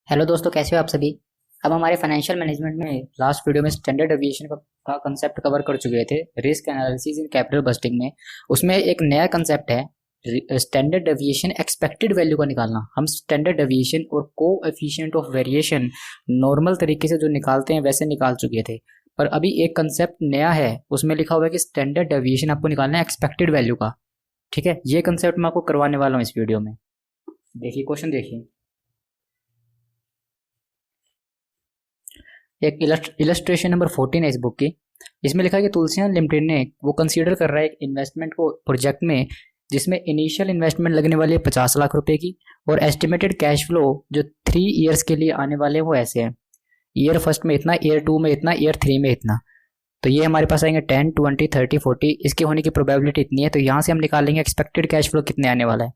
Hello दोस्तों, कैसे हो आप सभी। अब हमारे फाइनेंशियल मैनेजमेंट में लास्ट वीडियो में स्टैंडर्ड डेविएशन का कंसेप्ट कवर कर चुके थे, risk analysis in capital budgeting में। उसमें एक नया कंसेप्ट है स्टैंडर्ड डेविएशन एक्सपेक्टेड वैल्यू का निकालना। हम स्टैंडर्ड डेविएशन और कोएफिशिएंट ऑफ वेरिएशन नॉर्मल तरीके से जो निकालते हैं वैसे निकाल चुके थे, पर अभी एक कंसेप्ट नया है, उसमें लिखा हुआ है कि स्टैंडर्ड डेविएशन आपको निकालना है एक्सपेक्टेड वैल्यू का। ठीक है, ये कंसेप्ट मैं आपको करवाने वाला हूँ इस वीडियो में। देखिए क्वेश्चन देखिए, एक इलस्ट्रेशन नंबर 14 है इस बुक की। इसमें लिखा है कि तुलसियान लिमिटेड ने वो कंसीडर कर रहा है एक इन्वेस्टमेंट को प्रोजेक्ट में, जिसमें इनिशियल इन्वेस्टमेंट लगने वाली है 50 लाख रुपए की, और एस्टिमेटेड कैश फ्लो जो 3 ईयर्स के लिए आने वाले हैं वो ऐसे हैं। ईयर फर्स्ट में इतना, ईयर टू में इतना, ईयर थ्री में इतना। तो ये हमारे पास आएंगे 10, 20, 30, 40। इसके होने की प्रोबेबिलिटी इतनी है, तो यहाँ से हम निकालेंगे एक्सपेक्टेड कैश फ्लो कितने आने वाला है।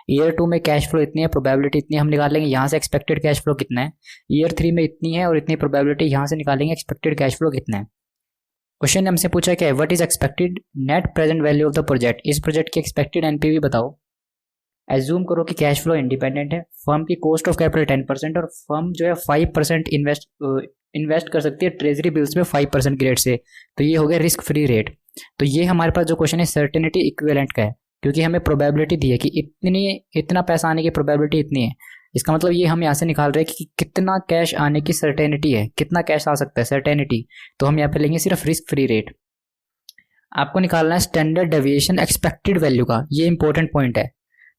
ईयर टू में कैश फ्लो इतनी है, प्रोबेबिलिटी इतनी है, हम निकालेंगे यहाँ से एक्सपेक्टेड कैश फ्लो कितना है। ईयर थ्री में इतनी है और इतनी प्रोबेबिलिटी, यहाँ से निकालेंगे एक्सपेक्टेड कैश फ्लो कितना है। क्वेश्चन ने हमसे पूछा क्या है, what is expected net present value of the project. इस प्रोजेक्ट की एक्सपेक्टेड एनपीवी बताओ। एज्यूम करो कि कैश फ्लो इंडिपेंडेंट है, फर्म की कॉस्ट ऑफ कैपिटल 10% और फर्म जो है 5% इन्वेस्ट कर सकती है ट्रेजरी बिल्स में 5% की रेट से। तो ये हो गया रिस्क फ्री रेट। तो ये हमारे पास जो क्वेश्चन है सर्टेनिटी इक्विवेलेंट का है, क्योंकि हमें प्रोबेबिलिटी दी है कि इतना पैसा आने की प्रोबेबिलिटी इतनी है। इसका मतलब ये हम यहाँ से निकाल रहे हैं कि कितना कैश आने की सर्टेनिटी है, कितना कैश आ सकता है सर्टेनिटी। तो हम यहाँ पे लेंगे सिर्फ रिस्क फ्री रेट। आपको निकालना है स्टैंडर्ड डेविएशन एक्सपेक्टेड वैल्यू का, ये इंपॉर्टेंट पॉइंट है।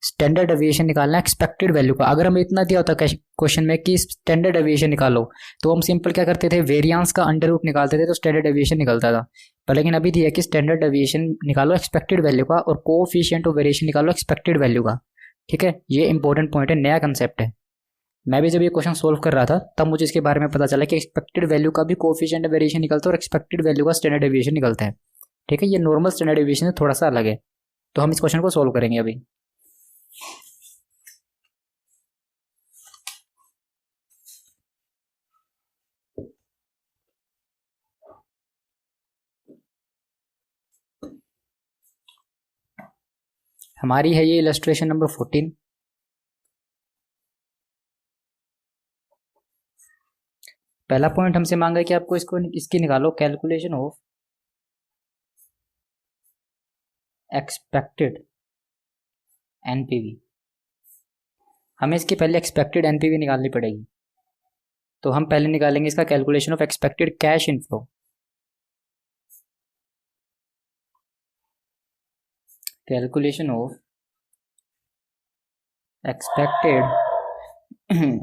स्टैंडर्ड डेविएशन निकालना है एक्सपेक्टेड वैल्यू का। अगर हमें इतना दिया होता क्वेश्चन में कि स्टैंडर्ड डेविएशन निकालो, तो हम सिंपल क्या करते थे, वेरिएंस का अंडर रूट निकालते थे तो स्टैंडर्ड डेविएशन निकलता था। पर लेकिन अभी दिया कि स्टैंडर्ड डेविएशन निकालो एक्सपेक्टेड वैल्यू का, और कोएफिशिएंट ऑफ वेरिएशन निकालो एक्सपेक्टेड वैल्यू का। ठीक है, ये इंपॉर्टेंट पॉइंट है, नया कंसेप्ट है। मैं भी जब ये क्वेश्चन सोल्व कर रहा था तब मुझे इसके बारे में पता चला कि एक्सपेक्टेड वैल्यू का भी कोएफिशिएंट ऑफ वेरिएशन निकलता है और एक्सपेक्टेड वैल्यू का स्टैंडर्ड डेविएशन निकलता है। ठीक है, ये नॉर्मल स्टैंडर्ड डेविएशन से थोड़ा सा अलग है। तो हम इस क्वेश्चन को सोल्व करेंगे अभी। हमारी है ये इलस्ट्रेशन नंबर 14। पहला पॉइंट हमसे मांगा है कि आपको इसकी निकालो कैलकुलेशन ऑफ एक्सपेक्टेड एनपीवी। हमें इसकी पहले एक्सपेक्टेड एनपीवी निकालनी पड़ेगी। तो हम पहले निकालेंगे इसका calculation of expected cash inflow. Calculation of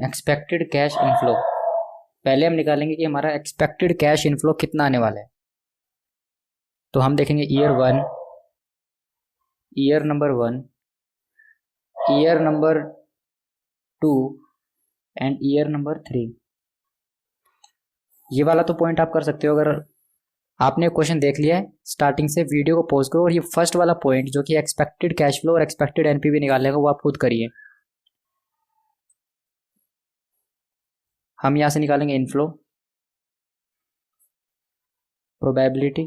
expected cash inflow. पहले हम निकालेंगे कि हमारा एक्सपेक्टेड कैश इनफ्लो कितना आने वाला है। तो हम देखेंगे year one, year number one, year number two and year number three. ये वाला तो पॉइंट आप कर सकते हो, अगर आपने क्वेश्चन देख लिया है स्टार्टिंग से वीडियो को पॉज करो और ये फर्स्ट वाला पॉइंट जो कि एक्सपेक्टेड कैश फ्लो और एक्सपेक्टेड एनपीवी निकालने का वो आप खुद करिए। हम यहां से निकालेंगे inflow, probability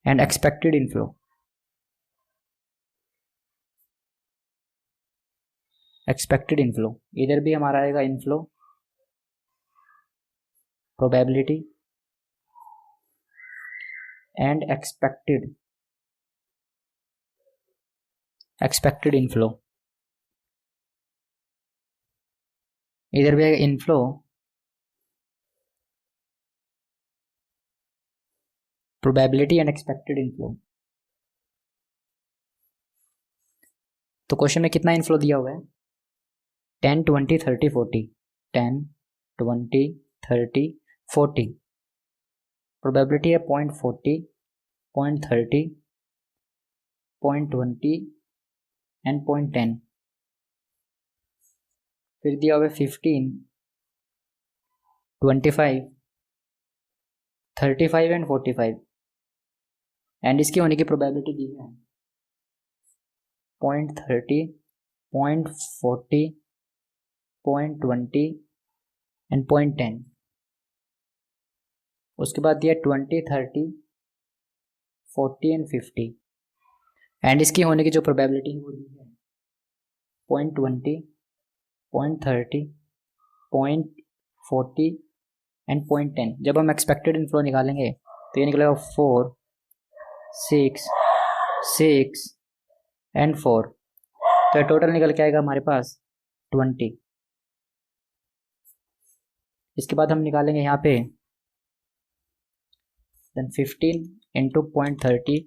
and expected inflow. Expected inflow इधर भी हमारा आएगा inflow, probability and expected inflow. इधर भी आएगा inflow, probability and expected inflow. तो क्वेश्चन में कितना इनफ्लो दिया हुआ है, 10, 20, 30, 40। 10, 20, 30, 40। प्रोबेबिलिटी है 0.40, 0.30, 0.20 एंड 0.10। फिर दिया हुआ है 15, 25, 35 एंड 45। एंड इसकी होने की प्रोबेबिलिटी दी है 0.30, 0.40, 0.20 एंड 0.10। उसके बाद दिया 20, 30, 40 एंड 50। एंड इसकी होने की जो प्रोबेबिलिटी है वो दी है 0.20, 0.30, 0.40 एंड 0.10। जब हम एक्सपेक्टेड इनफ्लो निकालेंगे तो ये निकलेगा 4, 6, 6 एंड 4। तो टोटल निकल के आएगा हमारे पास 20। इसके बाद हम निकालेंगे यहाँ पे then 15 into 0.30,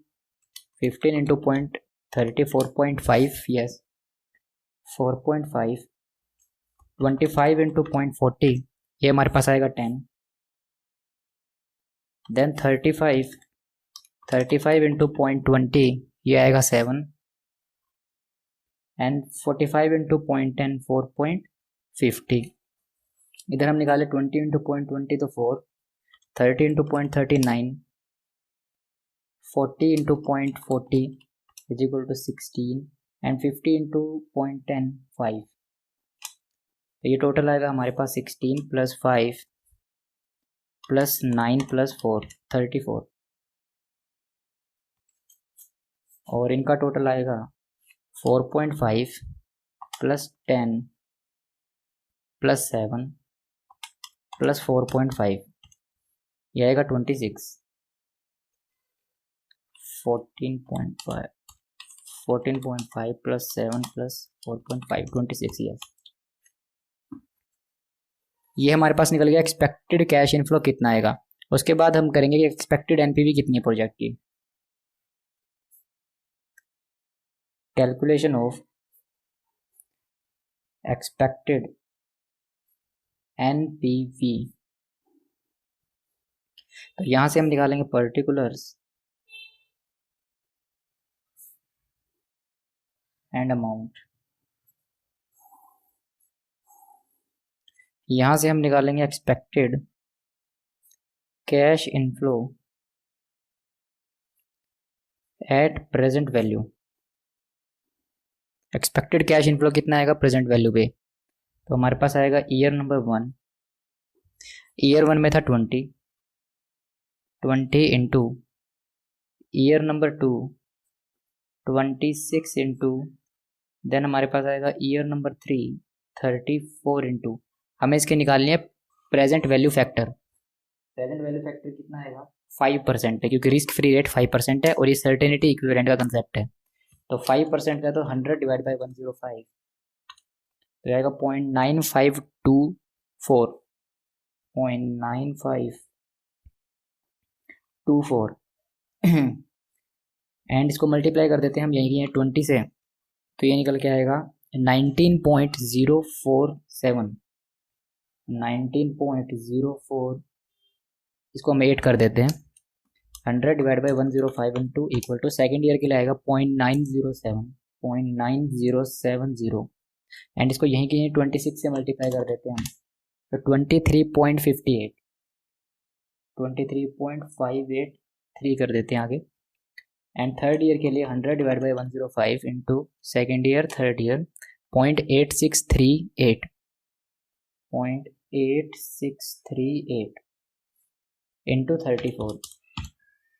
15 into 0.30 4.5, yes 4.5, 25 into 0.40 ये हमारे पास आएगा 10, देन 35 इंटू 0.20 ये आएगा 7, एंड 45 इंटू 0.10 4.50। इधर हम निकाले 20 इंटू 0.20 तो 4, 30 into 0.39, 40 into 0.40 is equal to 16, and 50 into 0.10 5। तो ये टोटल आएगा हमारे पास 16 प्लस 5 प्लस 9 प्लस 4 34, और इनका टोटल आएगा 4.5 प्लस 10 प्लस 7 प्लस 4.5 ये आएगा 26, 14.5 प्लस 7 प्लस 4.5 26, यस। ये हमारे पास निकल गया एक्सपेक्टेड कैश इनफ्लो कितना आएगा। उसके बाद हम करेंगे कि एक्सपेक्टेड एनपीवी कितनी है प्रोजेक्ट की। कैलकुलेशन ऑफ एक्सपेक्टेड एनपीवी, तो यहां से हम निकालेंगे पर्टिकुलर्स एंड अमाउंट। यहां से हम निकालेंगे expected cash inflow at present value. Expected cash inflow कितना आएगा प्रेजेंट वैल्यू पे, तो हमारे पास आएगा ईयर नंबर 1, ईयर 1 में था 20 into year number 2 26 into, then हमारे पास आएगा ईयर नंबर 3 34 इंटू, हमें इसके निकालनी है present value factor. Present value factor कितना आएगा 5% है, क्योंकि रिस्क फ्री रेट 5% है और ये सर्टेनिटी इक्विवेलेंट का कंसेप्ट है। तो 5% का तो 100 डिवाइड बाई 105 तो आएगा 0.9524, 0.9524 एंड इसको मल्टीप्लाई कर देते हैं हम यही है 20 से, तो ये निकल के आएगा 19.047, 19.04, इसको हम 8 कर देते हैं, 100 divide by 105 into equal to second year के लिए आएगा 0.9070 एंड इसको यहीं के 26 से मल्टीप्लाई कर देते हैं हम, तो 23.583 कर देते हैं आगे, एंड थर्ड ईयर के लिए 100 divide by 105 into second year third year 0.8638 into 34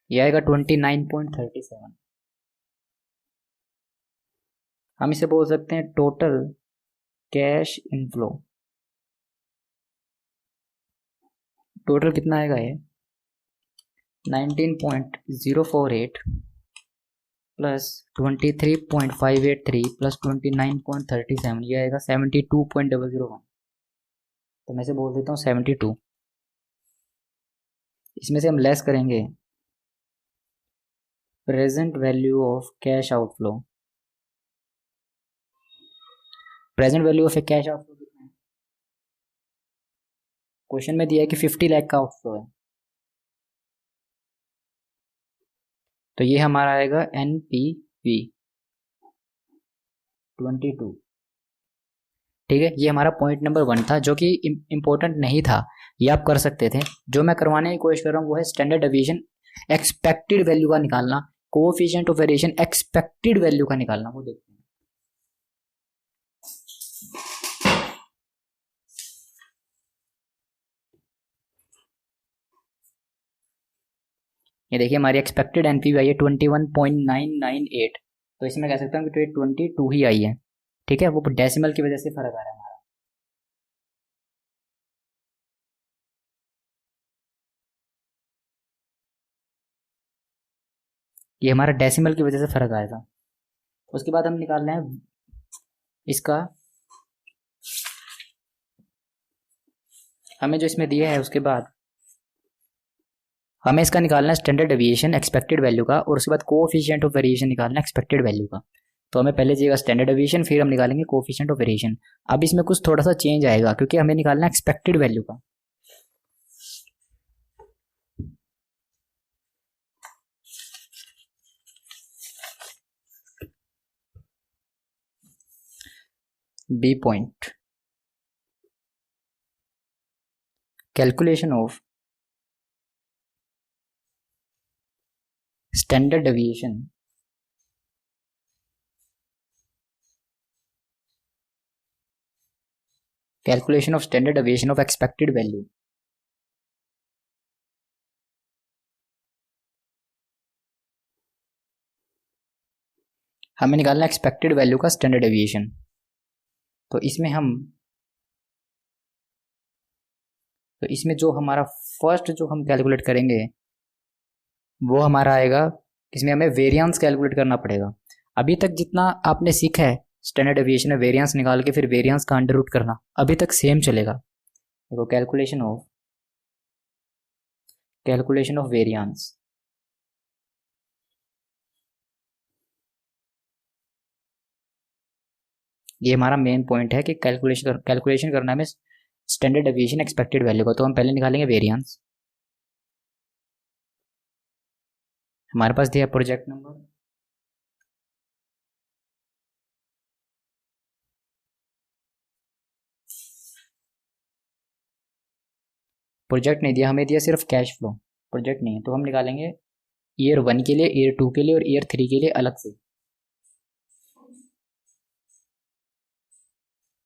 यह आएगा 29.37। हम इसे बोल सकते हैं टोटल कैश इनफ्लो। टोटल कितना आएगा ये 19.048 प्लस 23.583 प्लस 29.37 ये आएगा 72.001। तो मैं से बोल देता हूँ 72। इसमें से हम लेस करेंगे present value of cash outflow. Present value of cash outflow कितना है, क्वेश्चन में दिया है कि 50 लाख का आउटफ्लो है, तो ये हमारा आएगा NPV 22। ठीक है, ये हमारा पॉइंट नंबर 1 था जो कि इम्पोर्टेंट नहीं था, ये आप कर सकते थे। जो मैं करवाने की कोशिश कर रहा हूँ वो है स्टैंडर्ड डेविएशन एक्सपेक्टेड वैल्यू का निकालना, coefficient of variation expected value का निकालना, वो देखते हैं। ये देखिए हमारी एक्सपेक्टेड एनपीवी आई है 21.998, तो इसमें कह सकता हूँ कि 22 ही आई है। ठीक है, वो डेसिमल की वजह से फर्क आ रहा है हमारा। ये हमारा डेसिमल की वजह से फ़र्क आएगा। उसके बाद हम निकाल रहे हैं इसका, हमें जो इसमें दिया है उसके बाद हमें इसका निकालना है स्टैंडर्ड डेविएशन एक्सपेक्टेड वैल्यू का, और उसके बाद कोएफिशिएंट ऑफ वेरिएशन निकालना है एक्सपेक्टेड वैल्यू का। तो हमें पहले चाहिए स्टैंडर्ड डेविएशन, फिर हम निकालेंगे कोएफिशिएंट ऑफ वेरिएशन। अब इसमें कुछ थोड़ा सा चेंज आएगा क्योंकि हमें निकालना है एक्सपेक्टेड वैल्यू का। B point, calculation of standard deviation calculation of standard deviation of expected value. हमें निकालना है एक्सपेक्टेड वैल्यू का स्टैंडर्ड डेविएशन। तो इसमें जो हमारा फर्स्ट जो हम कैलकुलेट करेंगे वो हमारा आएगा, इसमें हमें वेरिएंस कैलकुलेट करना पड़ेगा। अभी तक जितना आपने सीखा है स्टैंडर्ड डेविएशन में वेरिएंस निकाल के फिर वेरिएंस का अंडर रूट करना, अभी तक सेम चलेगा। देखो कैलकुलेशन ऑफ वेरिएंस, ये हमारा मेन पॉइंट है कि कैलकुलेशन करना है स्टैंडर्ड डेविएशन एक्सपेक्टेड वैल्यू का। तो हम पहले निकालेंगे वेरिएंस। हमारे पास दिया प्रोजेक्ट नंबर, प्रोजेक्ट नहीं दिया, हमें दिया सिर्फ कैश फ्लो, प्रोजेक्ट नहीं है। तो हम निकालेंगे ईयर 1 के लिए, ईयर 2 के लिए और ईयर 3 के लिए अलग से।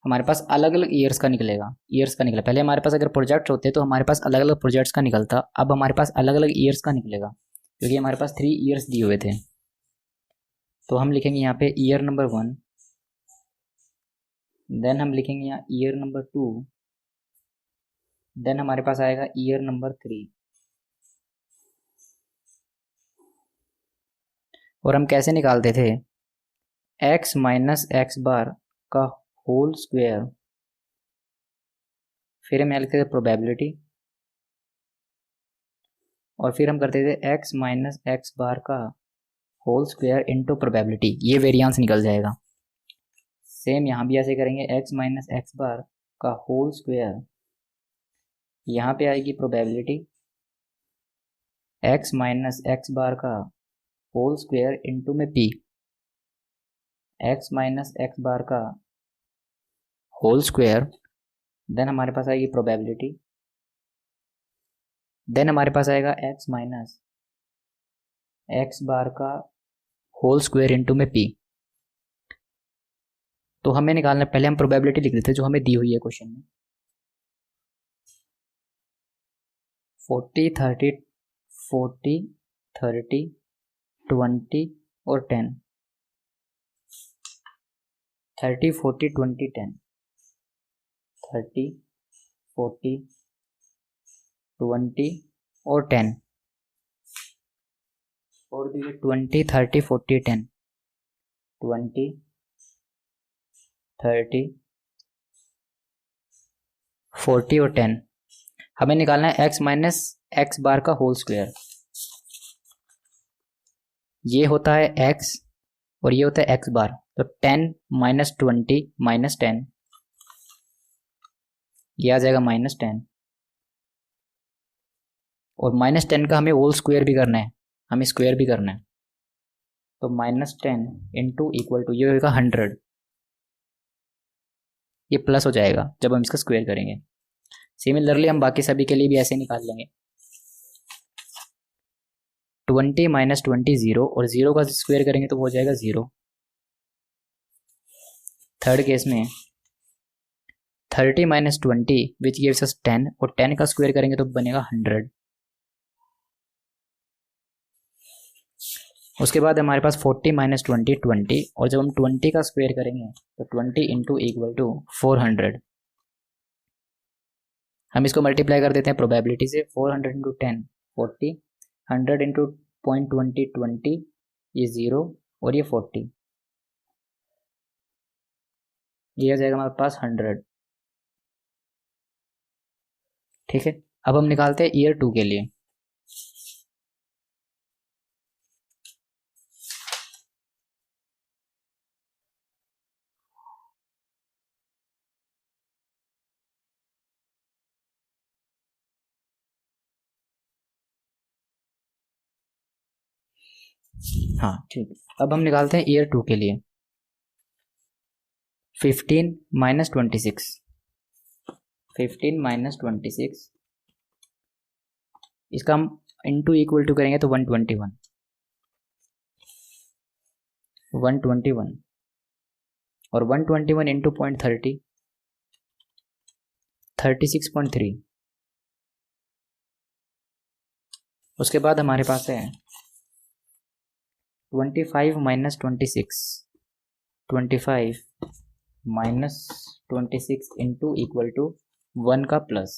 हमारे पास अलग अलग ईयर्स का निकला। पहले हमारे पास अगर प्रोजेक्ट होते तो हमारे पास अलग अलग प्रोजेक्ट्स का निकलता, अब हमारे पास अलग अलग ईयर्स का निकलेगा क्योंकि हमारे पास 3 ईयर्स दिए हुए थे। तो हम लिखेंगे यहाँ पे ईयर नंबर 1, देन हम लिखेंगे यहाँ ईयर नंबर 2, देन हमारे पास आएगा ईयर नंबर 3। और हम कैसे निकालते थे, x माइनस एक्स बार का होल स्क्वायर, फिर हम यहाँ लिखते थे प्रोबेबिलिटी, और फिर हम करते थे x माइनस एक्स बार का होल स्क्वायर इंटू प्रोबेबिलिटी, ये वेरिएंस निकल जाएगा। सेम यहाँ भी ऐसे करेंगे, x माइनस एक्स बार का होल स्क्वायर, यहाँ पे आएगी प्रोबेबिलिटी, x माइनस एक्स बार का होल स्क्वायर इंटू में p, x माइनस एक्स बार का होल स्क्वायर, देन हमारे पास आएगी प्रोबेबिलिटी, देन हमारे पास आएगा x माइनस एक्स बार का होल स्क्वायर इंटू में p। तो हमें निकालना, पहले हम प्रोबेबिलिटी लिख देते जो हमें दी हुई है क्वेश्चन में, 40 30 20 और 10, 30 40 20 10, 30 40 20 और 10, और 20 30 40 10, 20 30 40 और 10। हमें निकालना है x माइनस एक्स बार का होल स्क्वायर, ये होता है x और ये होता है x बार। तो 10 माइनस 20 माइनस 10, ये आ जाएगा माइनस 10, और माइनस 10 का हमें होल स्क्वायर भी करना है, हमें स्क्वायर भी करना है। तो माइनस 10 इंटू इक्वल टू, ये होगा 100, ये प्लस हो जाएगा जब हम इसका स्क्वायर करेंगे। सिमिलरली हम बाकी सभी के लिए भी ऐसे निकाल लेंगे, 20 माइनस 20 0, और 0 का स्क्वायर करेंगे तो हो जाएगा 0। थर्ड केस में 30 माइनस 20 विच गिव्स अस 10, और 10 का स्क्वायर करेंगे तो बनेगा 100। उसके बाद हमारे पास 40 माइनस 20 20, और जब हम 20 का स्क्वायर करेंगे तो 20 इंटू इक्वल टू 400। हम इसको मल्टीप्लाई कर देते हैं प्रोबेबिलिटी से, 400 इंटू 10 40, 100 इंटू 0.20 20, ये 0 और ये 40, ये आ जाएगा हमारे पास 100। ठीक है, अब हम निकालते हैं ईयर 2 के लिए। हाँ ठीक है, अब हम निकालते हैं ईयर 2 के लिए। 15 माइनस 26, 15 माइनस 26, इसका हम इंटू इक्वल टू करेंगे तो 121, 121 और 121 इंटू 0.30, 36.3। उसके बाद हमारे पास है 25 minus 26, 25 minus 26 into equal to 1 का प्लस,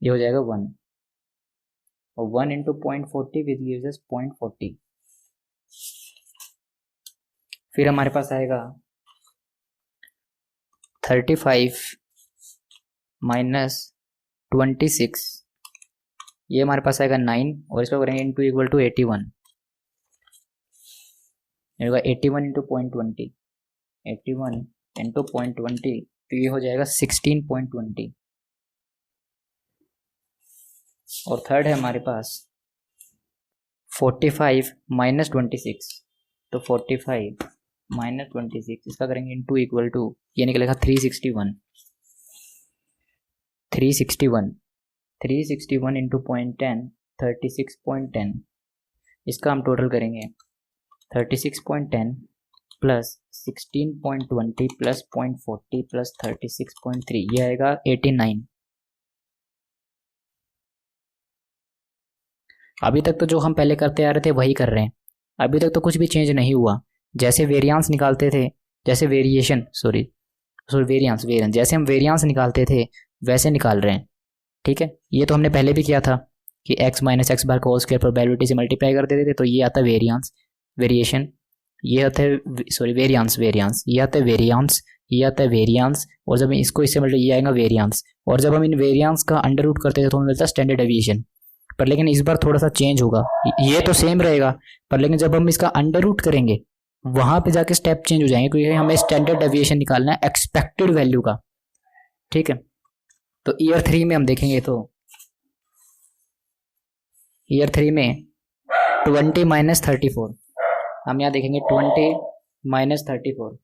ये हो जाएगा 1, और 1 इंटू 0.40 विच गिव्स अस 0.40। फिर हमारे पास आएगा 35 माइनस 26, ये हमारे पास आएगा 9, और इसको करेंगे इंटू इक्वल टू 81, ये होगा 81 इंटू 0.20, 81 इंटू 0.20, तो ये हो जाएगा 16.20। और थर्ड है हमारे पास 45 माइनस 26, तो 45 माइनस 26, इसका करेंगे इंटू इक्वल टू, ये निकलेगा 361, 361, 361 इंटू 0.10, 36.10, इसका हम टोटल करेंगे 36.10 प्लस 16.20 प्लस 0.40 प्लस 36.3, ये आएगा 89। अभी तक तो जो हम पहले करते आ रहे थे वही कर रहे हैं, अभी तक तो कुछ भी चेंज नहीं हुआ। जैसे वेरियांस निकालते थे, जैसे वेरिएशन सॉरी वेरियांस वेरियांस जैसे हम वेरियांस निकालते थे वैसे निकाल रहे हैं। ठीक है, ये तो हमने पहले भी किया था कि x माइनस एक्स बार को स्क्वायर प्रोबेबिलिटी से मल्टीप्लाई कर देते थे, तो ये आता है वेरियांस, वेरिएशन, ये आता है वेरियांस, वेरियांस, ये आता है वेरियांस, ये आता है वेरियांस, और जब इसको इससे मल्टीप्लाई ये आएगा वेरियांस, और जब हम इन वेरियांस का अंडर रूट करते थे तो हमें मिलता है स्टैंडर्ड डेविएशन। पर लेकिन इस बार थोड़ा सा चेंज होगा, ये तो सेम रहेगा, पर लेकिन जब हम इसका अंडर रूट करेंगे वहां पे जाके स्टेप चेंज हो जाएंगे, क्योंकि हमें स्टैंडर्ड डेविएशन निकालना है एक्सपेक्टेड वैल्यू का। ठीक है, तो ईयर 3 में हम देखेंगे तो ईयर 3 में 20 माइनस 34, हम यहाँ देखेंगे 20 माइनस 34,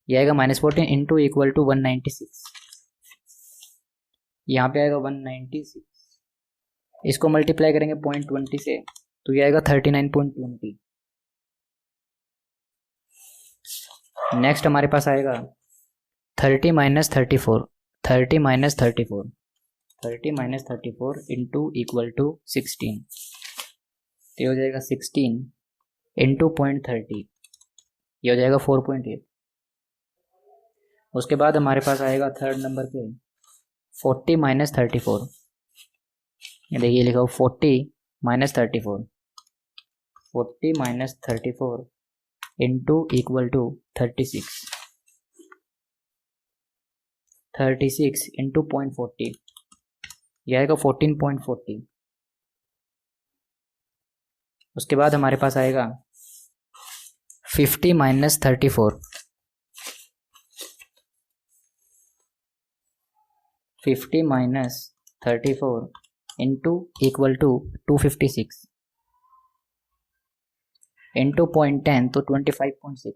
ये आएगा माइनस 14 इंटू इक्वल टू 196, यहाँ पे आएगा 196, इसको मल्टीप्लाई करेंगे 0.20 से तो ये आएगा 39.20। नेक्स्ट हमारे पास आएगा 30 minus 34, 30 minus 34, 30 minus 34 into equal to 16, तो ये हो जाएगा 16 इंटू 0.30, ये हो जाएगा 4.8। उसके बाद हमारे पास आएगा थर्ड नंबर पे 40 माइनस 34, ये देखिए लिखा हो 40 minus 34, 40 minus 34 into equal to 36, 36 into 0.40, यह आएगा 14.40। उसके बाद हमारे पास आएगा 50 minus 34, 50 minus 34 into equal to 256 into 0.10 तो 25.6,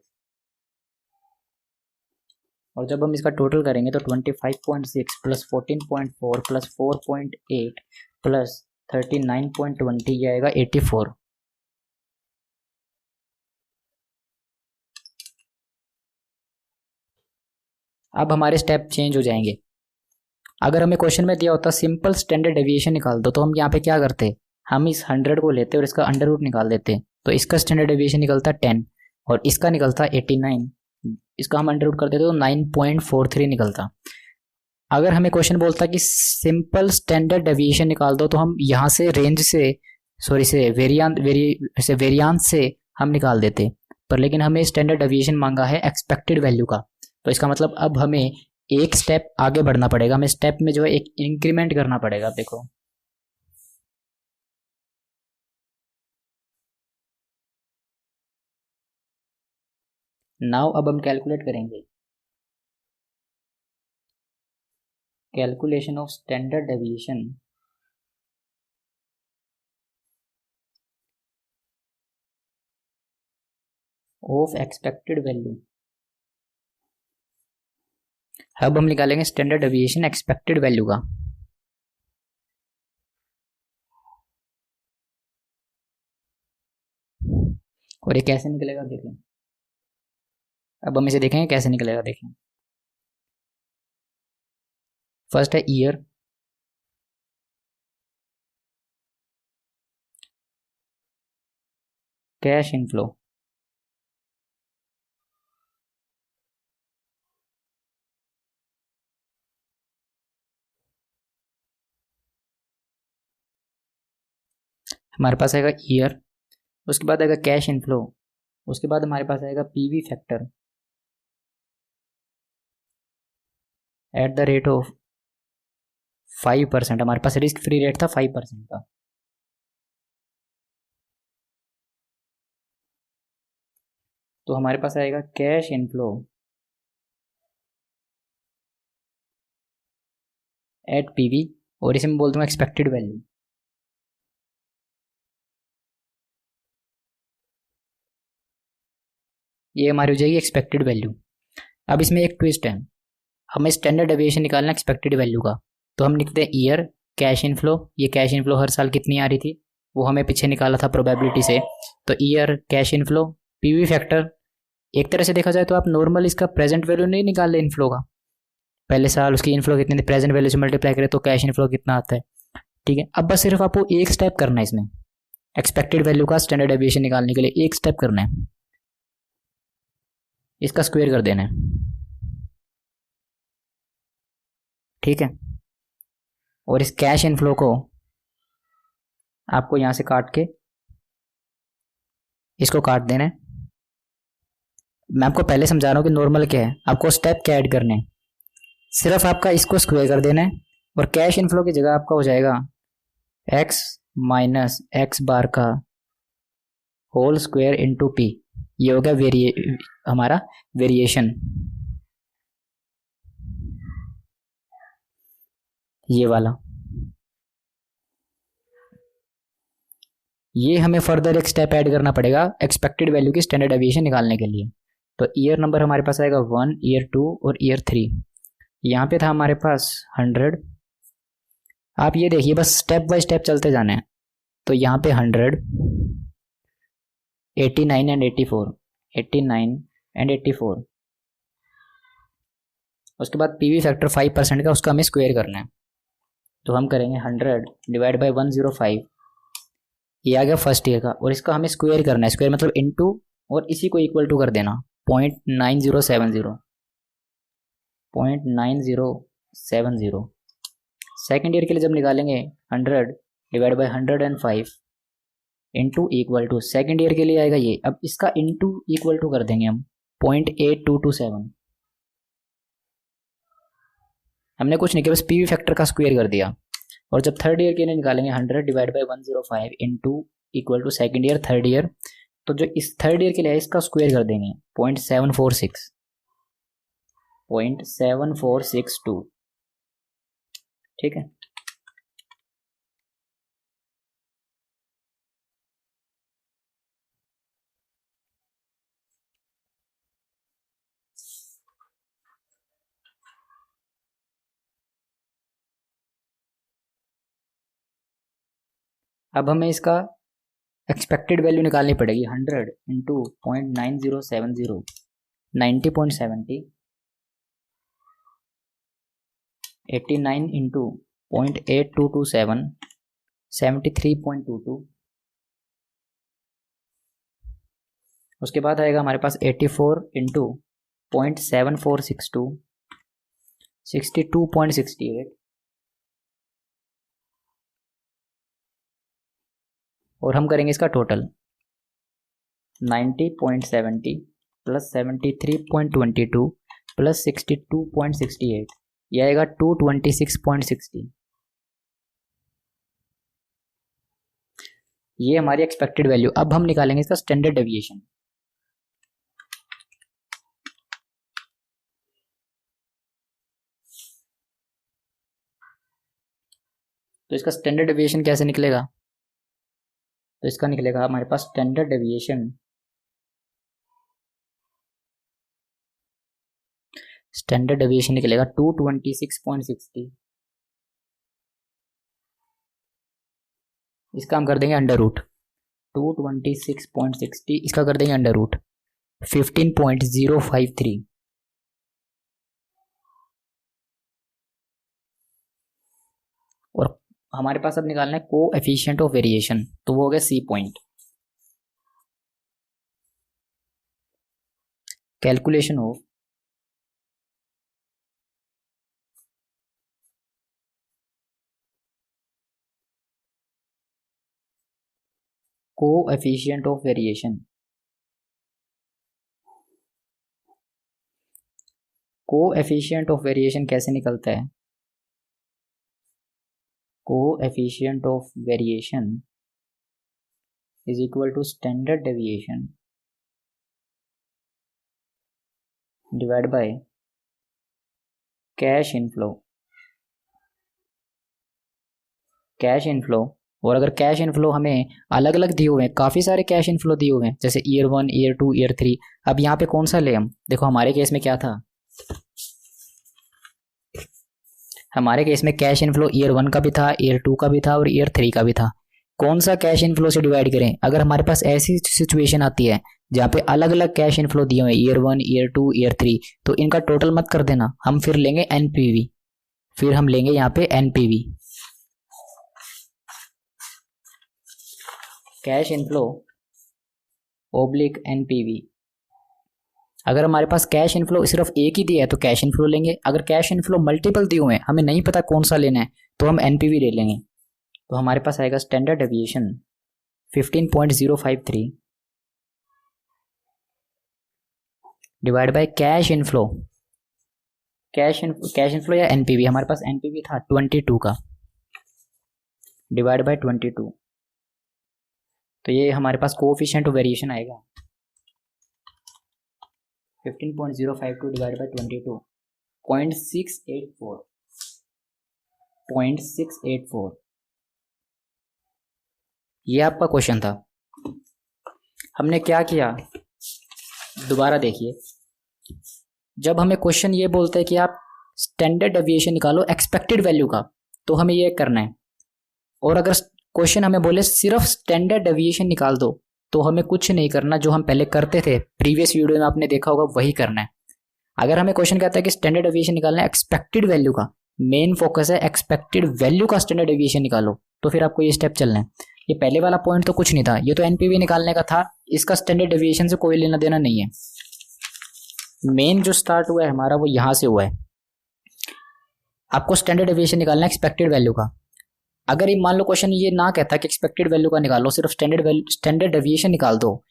और जब हम इसका टोटल करेंगे तो 25.6 प्लस 14.4 प्लस 4.8 प्लस 39.20, ये आएगा 84। अब हमारे स्टेप चेंज हो जाएंगे। अगर हमें क्वेश्चन में दिया होता सिंपल स्टैंडर्ड डेविएशन निकाल दो, तो हम यहाँ पे क्या करते, हम इस 100 को लेते और इसका अंडर रूट निकाल देते, तो इसका स्टैंडर्ड डेविएशन निकलता 10 और इसका निकलता 89, इसका हम अंडर रूट करते तो 9.43 निकलता। अगर हमें क्वेश्चन बोलता कि सिंपल स्टैंडर्ड डेविएशन निकाल दो, तो हम यहाँ से रेंज से सॉरी से वेरियांस से हम निकाल देते, पर लेकिन हमें स्टैंडर्ड डेविएशन मांगा है एक्सपेक्टेड वैल्यू का। तो इसका मतलब अब हमें एक स्टेप आगे बढ़ना पड़ेगा, हमें स्टेप में जो है एक इंक्रीमेंट करना पड़ेगा। देखो नाउ अब हम कैलकुलेट करेंगे calculation of standard deviation of expected value. अब हम निकालेंगे स्टैंडर्ड डेविएशन एक्सपेक्टेड वैल्यू का। और ये कैसे निकलेगा देखें, अब हम इसे देखेंगे कैसे निकलेगा। देखें फर्स्ट है ईयर, कैश इनफ्लो, हमारे पास आएगा ईयर, उसके बाद आएगा कैश इनफ्लो, उसके बाद हमारे पास आएगा PV factor at the rate of 5%। हमारे पास रिस्क फ्री रेट था 5% का। तो हमारे पास आएगा कैश इनफ्लो एट पीवी, और इसे मैं बोल दूंगा एक्सपेक्टेड वैल्यू। ये हमारी हो जाएगी एक्सपेक्टेड वैल्यू। अब इसमें एक ट्विस्ट है, हमें स्टैंडर्ड डेविएशन निकालना एक्सपेक्टेड वैल्यू का। तो हम लिखते हैं ईयर कैश इनफ्लो, ये कैश इनफ्लो हर साल कितनी आ रही थी वो हमें पीछे निकाला था प्रोबेबिलिटी से। तो year cash inflow PV factor, एक तरह से देखा जाए तो आप नॉर्मल इसका प्रेजेंट वैल्यू नहीं निकाल रहे इनफ्लो का, पहले साल उसकी इनफ्लो कितनी थी प्रेजेंट वैल्यू से मल्टीप्लाई करें तो कैश इनफ्लो कितना आता है। ठीक है, अब बस सिर्फ आपको एक स्टेप करना है इसमें, एक्सपेक्टेड वैल्यू का स्टैंडर्ड डेविएशन निकालने के लिए एक स्टेप करना है, इसका स्क्वायर कर देना है। ठीक है, और इस कैश इनफ्लो को आपको यहां से काट के इसको काट देना है। मैं आपको पहले समझा रहा हूं कि नॉर्मल क्या है, आपको स्टेप क्या ऐड करने हैं, सिर्फ आपका इसको स्क्वायर कर देना है, और कैश इनफ्लो की जगह आपका हो जाएगा एक्स माइनस एक्स बार का होल स्क्वायर इंटू पी। ये हो गया हमारा वेरिएशन, ये वाला। ये हमें फर्दर एक स्टेप ऐड करना पड़ेगा एक्सपेक्टेड वैल्यू की स्टैंडर्ड डेविएशन निकालने के लिए। तो ईयर नंबर हमारे पास आएगा 1, ईयर 2 और ईयर 3। यहाँ पे था हमारे पास 100। आप ये देखिए बस स्टेप बाय स्टेप चलते जाने हैं। तो यहाँ पे 100, 89 एंड 84, 89 एंड 84। उसके बाद पीवी फैक्टर 5% का, उसका हमें स्क्वायर करना है। तो हम करेंगे 100 डिवाइड बाई 105, ये आ गया फर्स्ट ईयर का, और इसका हमें स्क्वायर करना है। स्क्वायर मतलब इनटू, और इसी को इक्वल टू कर देना 0.9070, 0.9070। सेकेंड ईयर के लिए जब निकालेंगे 100 divide by 105 into equal to, second year के लिए आएगा ये। अब इसका इंटू इक्वल टू कर देंगे हम 0.8227। हमने कुछ नहीं किया, बस पीवी फैक्टर का स्क्वायर कर दिया। और जब थर्ड ईयर के लिए निकालेंगे 100 divide by 105 into equal to second year third year, तो जो इस थर्ड ईयर के लिए है इसका स्क्वायर कर देंगे 0.7462। ठीक है, अब हमें इसका एक्सपेक्टेड वैल्यू निकालनी पड़ेगी। 100 इंटू 0.9070, 90.70, 89 इंटू 0.8227, 73.22। उसके बाद आएगा हमारे पास 84 इंटू 0.7462, 62.68। और हम करेंगे इसका टोटल 90.70 प्लस 73.22 प्लस 62.68, यह आएगा 226.60। ये हमारी एक्सपेक्टेड वैल्यू। अब हम निकालेंगे इसका स्टैंडर्ड डेविएशन। तो इसका स्टैंडर्ड डेविएशन कैसे निकलेगा? तो इसका निकलेगा हमारे पास स्टैंडर्ड डेविएशन, निकलेगा 226.60। इसका हम कर देंगे अंडर रूट 226.60, इसका कर देंगे अंडर रूट 15.053। और हमारे पास अब निकालना है कोएफिशिएंट ऑफ वेरिएशन, तो वो हो गया C point. Calculation of coefficient of variation. Coefficient of variation कैसे निकलता है? Coefficient of variation is equal to standard deviation divide by cash inflow. Cash inflow, और अगर कैश इनफ्लो हमें अलग अलग दिए हुए हैं, काफ़ी सारे कैश इनफ्लो दिए हुए हैं, जैसे ईयर 1, ईयर 2, ईयर 3। अब यहाँ पे कौन सा ले हम? देखो हमारे केस में क्या था, हमारे केस में कैश इनफ्लो ईयर 1 का भी था, ईयर 2 का भी था और ईयर 3 का भी था। कौन सा कैश इनफ्लो से डिवाइड करें? अगर हमारे पास ऐसी सिचुएशन आती है जहाँ पे अलग अलग कैश इनफ्लो दिए हुए हैं, ईयर 1, ईयर 2, ईयर 3, तो इनका टोटल मत कर देना, हम फिर लेंगे एनपीवी। फिर हम लेंगे यहाँ पे NPV, cash inflow oblique NPV. अगर हमारे पास कैश इनफ्लो सिर्फ एक ही दिया है तो कैश इनफ्लो लेंगे। अगर कैश इनफ्लो मल्टीपल दिए हुए हैं, हमें नहीं पता कौन सा लेना है, तो हम एनपीवी ले लेंगे। तो हमारे पास आएगा standard deviation 15.053 divide by cash inflow. Cash inflow या एनपीवी, हमारे पास एनपीवी था 22 का, डिवाइड बाय 22। तो ये हमारे पास कोएफिशिएंट ऑफ वेरिएशन आएगा 15.052 डिवाइड बाय 22, 0.684। ये आपका क्वेश्चन था। हमने क्या किया, दोबारा देखिए। जब हमें क्वेश्चन ये बोलता है कि आप स्टैंडर्ड डेविएशन निकालो एक्सपेक्टेड वैल्यू का, तो हमें ये करना है। और अगर क्वेश्चन हमें बोले सिर्फ स्टैंडर्ड डेविएशन निकाल दो, तो हमें कुछ नहीं करना, जो हम पहले करते थे प्रीवियस वीडियो में आपने देखा होगा वही करना है। अगर हमें क्वेश्चन कहता है कि स्टैंडर्ड डेविएशन निकालना है एक्सपेक्टेड वैल्यू का, मेन फोकस है एक्सपेक्टेड वैल्यू का स्टैंडर्ड डेविएशन निकालो, तो फिर आपको ये स्टेप चलना है। ये पहले वाला पॉइंट तो कुछ नहीं था, ये तो एनपीवी निकालने का था, इसका स्टैंडर्ड डेविएशन से कोई लेना देना नहीं है। मेन जो स्टार्ट हुआ है हमारा वो यहाँ से हुआ है। आपको स्टैंडर्ड डेविएशन निकालना है एक्सपेक्टेड वैल्यू का। अगर ये मान लो क्वेश्चन ये ना कहता कि एक्सपेक्टेड वैल्यू का निकालो, सिर्फ स्टैंडर्ड डेविएशन निकाल दो,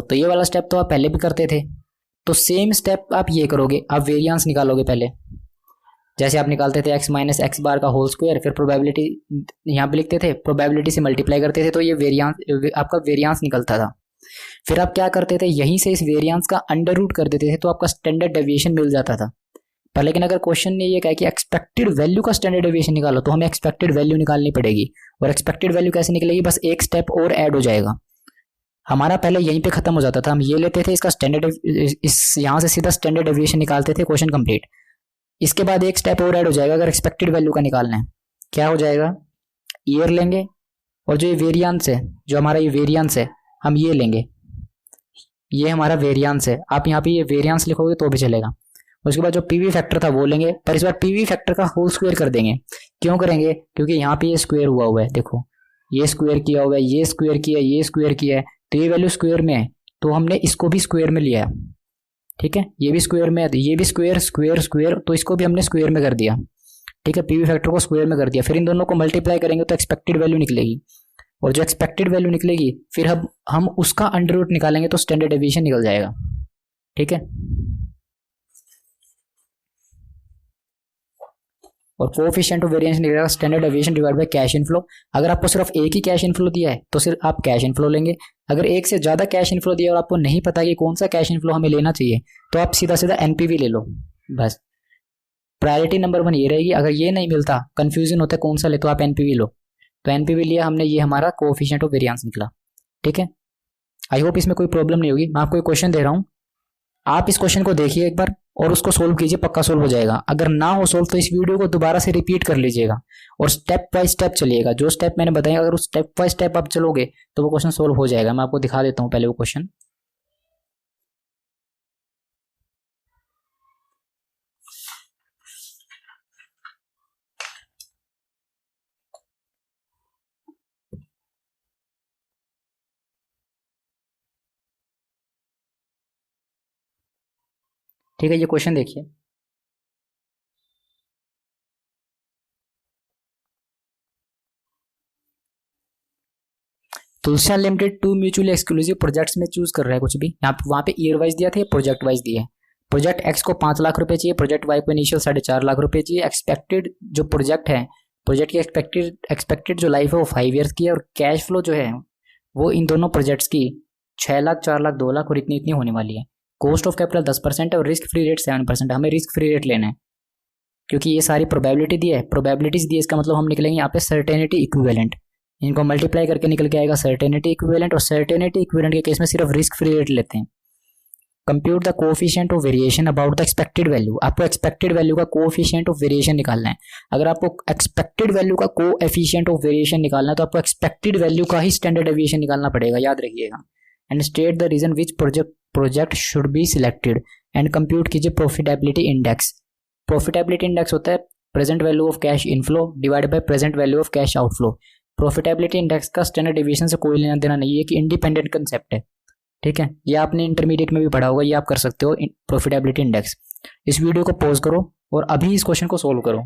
तो ये वाला स्टेप तो आप पहले भी करते थे, तो सेम स्टेप आप ये करोगे। आप वेरिएंस निकालोगे पहले, जैसे आप निकालते थे x माइनस एक्स बार का होल स्क्वायर, फिर प्रोबेबिलिटी यहाँ पे लिखते थे, प्रोबेबिलिटी से मल्टीप्लाई करते थे, तो ये वेरिएंस आपका वेरिएंस निकलता था। फिर आप क्या करते थे, यहीं से इस वेरिएंस का अंडर रूट कर देते थे, तो आपका स्टैंडर्ड डेविएशन मिल जाता था। पर लेकिन अगर क्वेश्चन ने ये कहा कि एक्सपेक्टेड वैल्यू का स्टैंडर्ड डेविएशन निकालो, तो हमें एक्सपेक्टेड वैल्यू निकालनी पड़ेगी। और एक्सपेक्टेड वैल्यू कैसे निकलेगी, बस एक स्टेप और ऐड हो जाएगा। हमारा पहले यहीं पे खत्म हो जाता था, हम ये लेते थे इसका स्टैंडर्ड, इस यहाँ से सीधा स्टैंडर्ड डेविएशन निकालते थे, क्वेश्चन कंप्लीट। इसके बाद एक स्टेप और ऐड हो जाएगा, अगर एक्सपेक्टेड वैल्यू का निकालना है, क्या हो जाएगा, ईयर लेंगे, और जो ये वेरिएंस है, जो हमारा ये वेरिएंस है, हम ये लेंगे, ये हमारा वेरिएंस है। आप यहाँ पे ये वेरिएंस लिखोगे तो भी चलेगा। उसके बाद जो पीवी फैक्टर था वो लेंगे, पर इस बार पीवी फैक्टर का होल स्क्वायर कर देंगे। क्यों करेंगे, क्योंकि यहाँ पे ये स्क्वायर हुआ है, देखो ये स्क्वायर किया हुआ है, ये स्क्वायर किया है, ये स्क्वायर किया है, तो ये वैल्यू स्क्वायर में है, तो हमने इसको भी स्क्वायर में लिया है। ठीक है, ये भी स्क्वायर में है, तो ये भी स्क्वायर स्क्वायर स्क्वायर, तो इसको भी हमने स्क्वायर में कर दिया। ठीक है, पीवी फैक्टर को स्क्वायर में कर दिया। फिर इन दोनों को मल्टीप्लाई करेंगे तो एक्सपेक्टेड वैल्यू निकलेगी। और जो एक्सपेक्टेड वैल्यू निकलेगी फिर हम उसका अंडर रूट निकालेंगे तो स्टैंडर्ड डेविएशन निकल जाएगा। ठीक है, और कोएफिशिएंट ऑफ वेरिएंस निकलेगा standard deviation divide by cash inflow. अगर आपको सिर्फ एक ही कैश इनफ्लो दिया है तो सिर्फ आप कैश इनफ्लो लेंगे। अगर एक से ज़्यादा कैश इनफ्लो दिया और आपको नहीं पता कि कौन सा कैश इनफ्लो हमें लेना चाहिए तो आप सीधा सीधा एनपीवी ले लो बस। प्रायोरिटी नंबर 1 ये रहेगी। अगर ये नहीं मिलता, कंफ्यूजन होता है कौन सा ले, तो आप एनपीवी लो। तो एनपीवी लिया हमने, ये हमारा कोएफिशिएंट ऑफ वेरिएंस निकला। ठीक है, आई होप इसमें कोई प्रॉब्लम नहीं होगी। मैं आपको एक क्वेश्चन दे रहा हूँ, आप इस क्वेश्चन को देखिए एक बार और उसको सोल्व कीजिए, पक्का सोल्व हो जाएगा। अगर ना हो सोल्व तो इस वीडियो को दोबारा से रिपीट कर लीजिएगा और स्टेप बाय स्टेप चलिएगा। जो स्टेप मैंने बताया अगर उस स्टेप बाय स्टेप आप चलोगे तो वो क्वेश्चन सोल्व हो जाएगा। मैं आपको दिखा देता हूँ पहले वो क्वेश्चन। ठीक है, ये क्वेश्चन देखिए। Tulsiya limited 2 mutually exclusive projects में चूज कर रहा है कुछ भी। यहाँ पे वहाँ पे ईयर वाइज दिया था, प्रोजेक्ट वाइज दिया है। प्रोजेक्ट एक्स को 5 लाख रुपए चाहिए, प्रोजेक्ट वाई को इनिशियल 4.5 लाख रुपए चाहिए। एक्सपेक्टेड जो प्रोजेक्ट है, प्रोजेक्ट की एक्सपेक्टेड जो लाइफ है वो 5 ईयर्स की है, और कैश फ्लो जो है वो इन दोनों प्रोजेक्ट्स की 6 लाख, 4 लाख, 2 लाख और इतनी इतनी होने वाली है। कॉस्ट ऑफ कैपिटल 10% है और रिस्क फ्री रेट 7%। हमें रिस्क फ्री रेट लेना है क्योंकि ये सारी प्रोबेबिलिटी दी है, प्रोबेबिलिटीज दी है, इसका मतलब हम निकलेंगे यहाँ पे सर्टेनिटी इक्विवेलेंट। इनको मल्टीप्लाई करके निकल के आएगा सर्टेनिटी इक्विवेलेंट, और सर्टेनिटी इक्विवेलेंट के केस में सिर्फ रिस्क फ्री रेट लेते हैं। Compute the coefficient of variation about the expected value. आपको एक्सपेक्टेड वैल्यू का कोएफिशिएंट ऑफ वेरिएशन निकालना है। अगर आपको एक्सपेक्टेड वैल्यू का कोएफिशिएंट ऑफ वेरिएशन निकालना है तो आपको एक्सपेक्टेड वैल्यू का ही स्टैंडर्ड डेविएशन निकालना पड़ेगा, याद रखिएगा। And state the reason which project should be selected, and compute कीजिए प्रॉफिटेबिलिटी इंडेक्स। प्रॉफिटेबिलिटी इंडेक्स होता है present value of cash inflow divide by present value of cash outflow. Profitability index का standard deviation से कोई लेना देना नहीं है, कि इंडिपेंडेंट कंसेप्ट है। ठीक है, ये आपने इंटरमीडिएट में भी पढ़ा होगा, ये आप कर सकते हो प्रॉफिटेबिलिटी इंडेक्स। इस वीडियो को पॉज करो और अभी इस क्वेश्चन को सोल्व करो,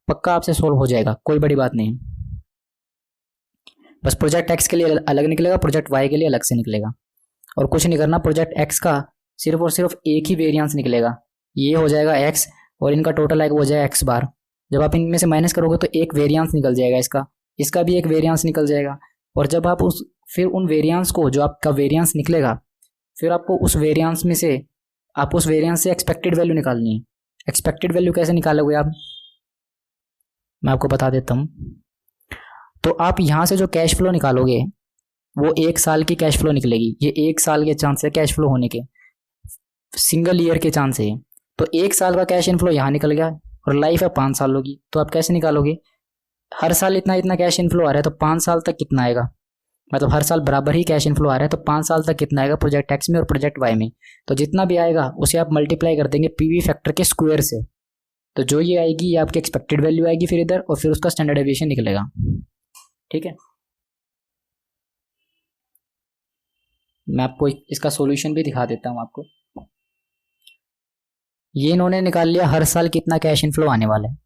पक्का आपसे सोल्व हो जाएगा, कोई बड़ी बात नहीं। बस प्रोजेक्ट एक्स के लिए अलग निकलेगा, प्रोजेक्ट वाई के लिए अलग से निकलेगा, और कुछ नहीं करना। प्रोजेक्ट एक्स का सिर्फ और सिर्फ एक ही वेरिएंस निकलेगा, ये हो जाएगा एक्स, और इनका टोटल आएगा हो जाएगा एक्स बार। जब आप इनमें से माइनस करोगे तो एक वेरिएंस निकल जाएगा इसका भी एक वेरिएंस निकल जाएगा। और जब आप फिर उन वेरिएंस को, जो आपका वेरिएंस निकलेगा, फिर आपको उस वेरिएंस में से एक्सपेक्टेड वैल्यू निकालनी है। एक्सपेक्टेड वैल्यू कैसे निकालोगे आप, मैं आपको बता देता हूँ। तो आप यहाँ से जो कैश फ्लो निकालोगे वो 1 साल की कैश फ्लो निकलेगी। ये 1 साल के चांस है कैश फ्लो होने के, सिंगल ईयर के चांस है। तो 1 साल का कैश इनफ्लो यहाँ निकल गया, और लाइफ है 5 सालों की। तो आप कैसे निकालोगे, हर साल इतना इतना कैश इनफ्लो आ रहा है तो 5 साल तक कितना आएगा, मतलब हर साल बराबर ही कैश इनफ्लो आ रहा है तो 5 साल तक कितना आएगा प्रोजेक्ट एक्स में और प्रोजेक्ट वाई में। तो जितना भी आएगा उसे आप मल्टीप्लाई कर देंगे पीवी फैक्टर के स्क्वायर से। तो जो ये आएगी ये आपकी एक्सपेक्टेड वैल्यू आएगी फिर इधर, और फिर उसका स्टैंडर्ड डेविएशन निकलेगा। ठीक है, मैं आपको इसका सॉल्यूशन भी दिखा देता हूँ आपको। ये इन्होंने निकाल लिया हर साल कितना कैश इनफ्लो आने वाला है।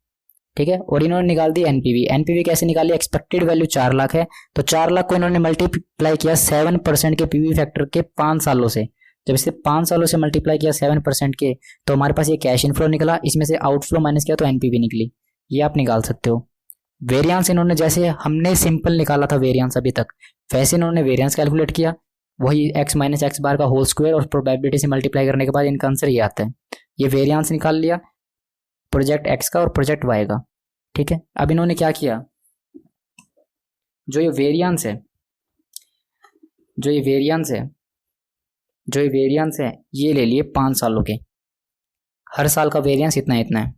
ठीक है, और इन्होंने निकाल दी एनपीवी। एनपीवी कैसे निकाली, एक्सपेक्टेड वैल्यू 4 लाख है तो 4 लाख को इन्होंने मल्टीप्लाई किया 7% के पीवी फैक्टर के 5 सालों से। जब इसे 5 सालों से मल्टीप्लाई किया 7% के, तो हमारे पास ये कैश इनफ्लो निकला, इसमें से आउटफ्लो माइनस किया तो एनपीवी निकली। ये आप निकाल सकते हो। वेरिएंस इन्होंने, जैसे हमने सिंपल निकाला था वेरिएंस अभी तक, वैसे इन्होंने वेरिएंस कैलकुलेट किया, वही एक्स माइनस एक्स बार का होल स्क्वायर और प्रोबेबिलिटी से मल्टीप्लाई करने के बाद इनका आंसर ये आता है। ये वेरिएंस निकाल लिया प्रोजेक्ट एक्स का और प्रोजेक्ट वाई का। ठीक है, अब इन्होंने क्या किया, जो ये वेरिएंस है ये ले लिए 5 सालों के, हर साल का वेरिएंस इतना इतना है।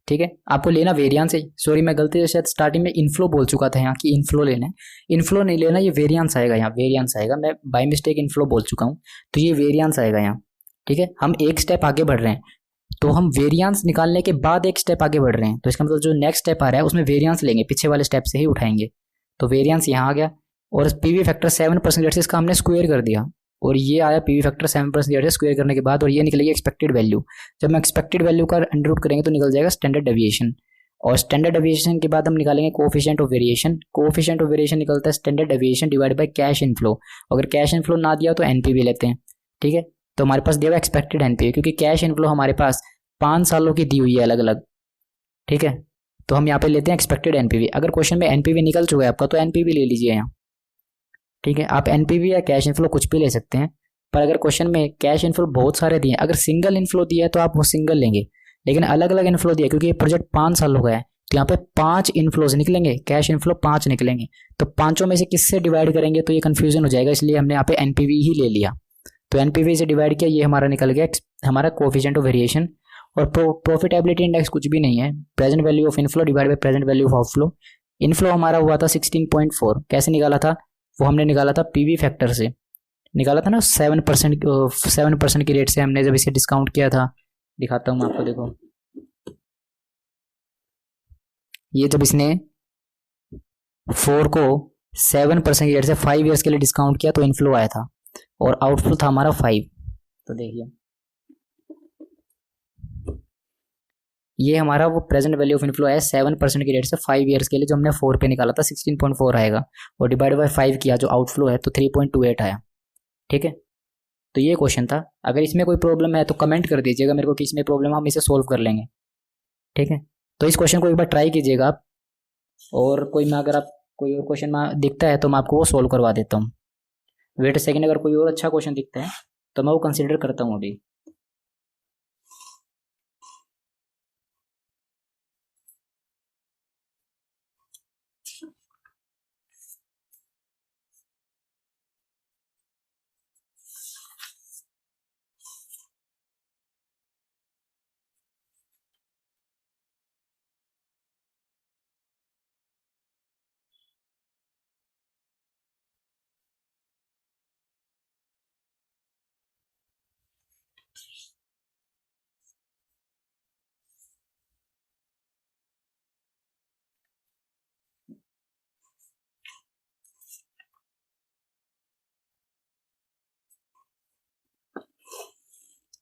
ठीक है, आपको लेना वेरिएंस है। सॉरी, मैं गलती से शायद स्टार्टिंग में इनफ्लो बोल चुका था, यहाँ की इनफ्लो लेना है। इनफ्लो नहीं लेना, ये वेरिएंस आएगा, यहाँ वेरिएंस आएगा। मैं बाय मिस्टेक इनफ्लो बोल चुका हूँ, तो ये वेरिएंस आएगा यहाँ। ठीक है, हम एक स्टेप आगे बढ़ रहे हैं, तो हम वेरिएंस निकालने के बाद एक स्टेप आगे बढ़ रहे हैं, तो इसका मतलब जो नेक्स्ट स्टेप आ रहा है उसमें वेरिएंस लेंगे, पीछे वाले स्टेप से ही उठाएंगे। तो वेरिएंस यहाँ आ गया, और पीवी फैक्टर 7% से इसका हमने स्क्वायर कर दिया, और ये आया पीवी फैक्टर 7% से स्क्वायर करने के बाद, और ये निकलेगी एक्सपेक्टेड वैल्यू। जब हम एक्सपेक्टेड वैल्यू का अंडर रूट करेंगे तो निकल जाएगा स्टैंडर्ड डेविएशन। और स्टैंडर्ड डेविएशन के बाद हम निकालेंगे coefficient of variation. Coefficient of variation निकलता है standard deviation divide by cash inflow. अगर कैश इनफ्लो ना दिया तो एनपीवी लेते हैं, ठीक है। तो हमारे पास दिया हुआ एक्सपेक्टेड एनपीवी, क्योंकि कैश इनफ्लो हमारे पास 5 सालों की दी हुई है अलग अलग, ठीक है। तो हम यहाँ पे लेते हैं एक्सपेक्टेड एनपीवी। अगर क्वेश्चन में एनपीवी निकल चुका है आपका तो एनपीवी ले लीजिए यहाँ, ठीक है। आप एनपीवी या कैश इनफ्लो कुछ भी ले सकते हैं, पर अगर क्वेश्चन में कैश इनफ्लो बहुत सारे दिए, अगर सिंगल इनफ्लो दिया है तो आप वो सिंगल लेंगे, लेकिन अलग अलग इनफ्लो दिया क्योंकि ये प्रोजेक्ट 5 सालों का है तो यहाँ पे 5 इनफ्लोज निकलेंगे, कैश इनफ्लो 5 निकलेंगे, तो पांचों में से किससे डिवाइड करेंगे तो ये कंफ्यूजन हो जाएगा, इसलिए हमने यहाँ पे एनपीवी ही ले लिया। तो एनपीवी से डिवाइड किया, ये हमारा निकल गया हमारा कोएफिशिएंट ऑफ वेरिएशन। और प्रॉफिटेबिलिटी इंडेक्स कुछ भी नहीं है, present value of inflow divide by present value of outflow. Inflow हमारा हुआ था 16.4, कैसे निकाला था वो हमने निकाला था पीवी फैक्टर से निकाला था ना, 7% की रेट से हमने जब इसे डिस्काउंट किया था। दिखाता हूँ मैं आपको, देखो ये जब इसने 4 को 7% की रेट से 5 ईयर्स के लिए डिस्काउंट किया तो इनफ्लो आया था और आउटफ्लो था हमारा 5। तो देखिए ये हमारा वो प्रेजेंट वैल्यू ऑफ इनफ्लो है 7% की रेट से 5 ईयर्स के लिए, जो हमने 4 पे निकाला था 16.4 आएगा, और डिवाइड बाय 5 किया जो आउटफ्लो है तो 3.28 आया, ठीक है। तो ये क्वेश्चन था। अगर इसमें कोई प्रॉब्लम है तो कमेंट कर दीजिएगा मेरे को कि इसमें प्रॉब्लम, हम इसे सोल्व कर लेंगे, ठीक है। तो इस क्वेश्चन को एक बार ट्राई कीजिएगा आप, और अगर आप कोई और क्वेश्चन में दिखता है तो मैं आपको वो सोल्व करवा देता हूँ। वेट सेकेंड, अगर कोई और अच्छा क्वेश्चन दिखता है तो मैं वो कंसिडर करता हूँ अभी।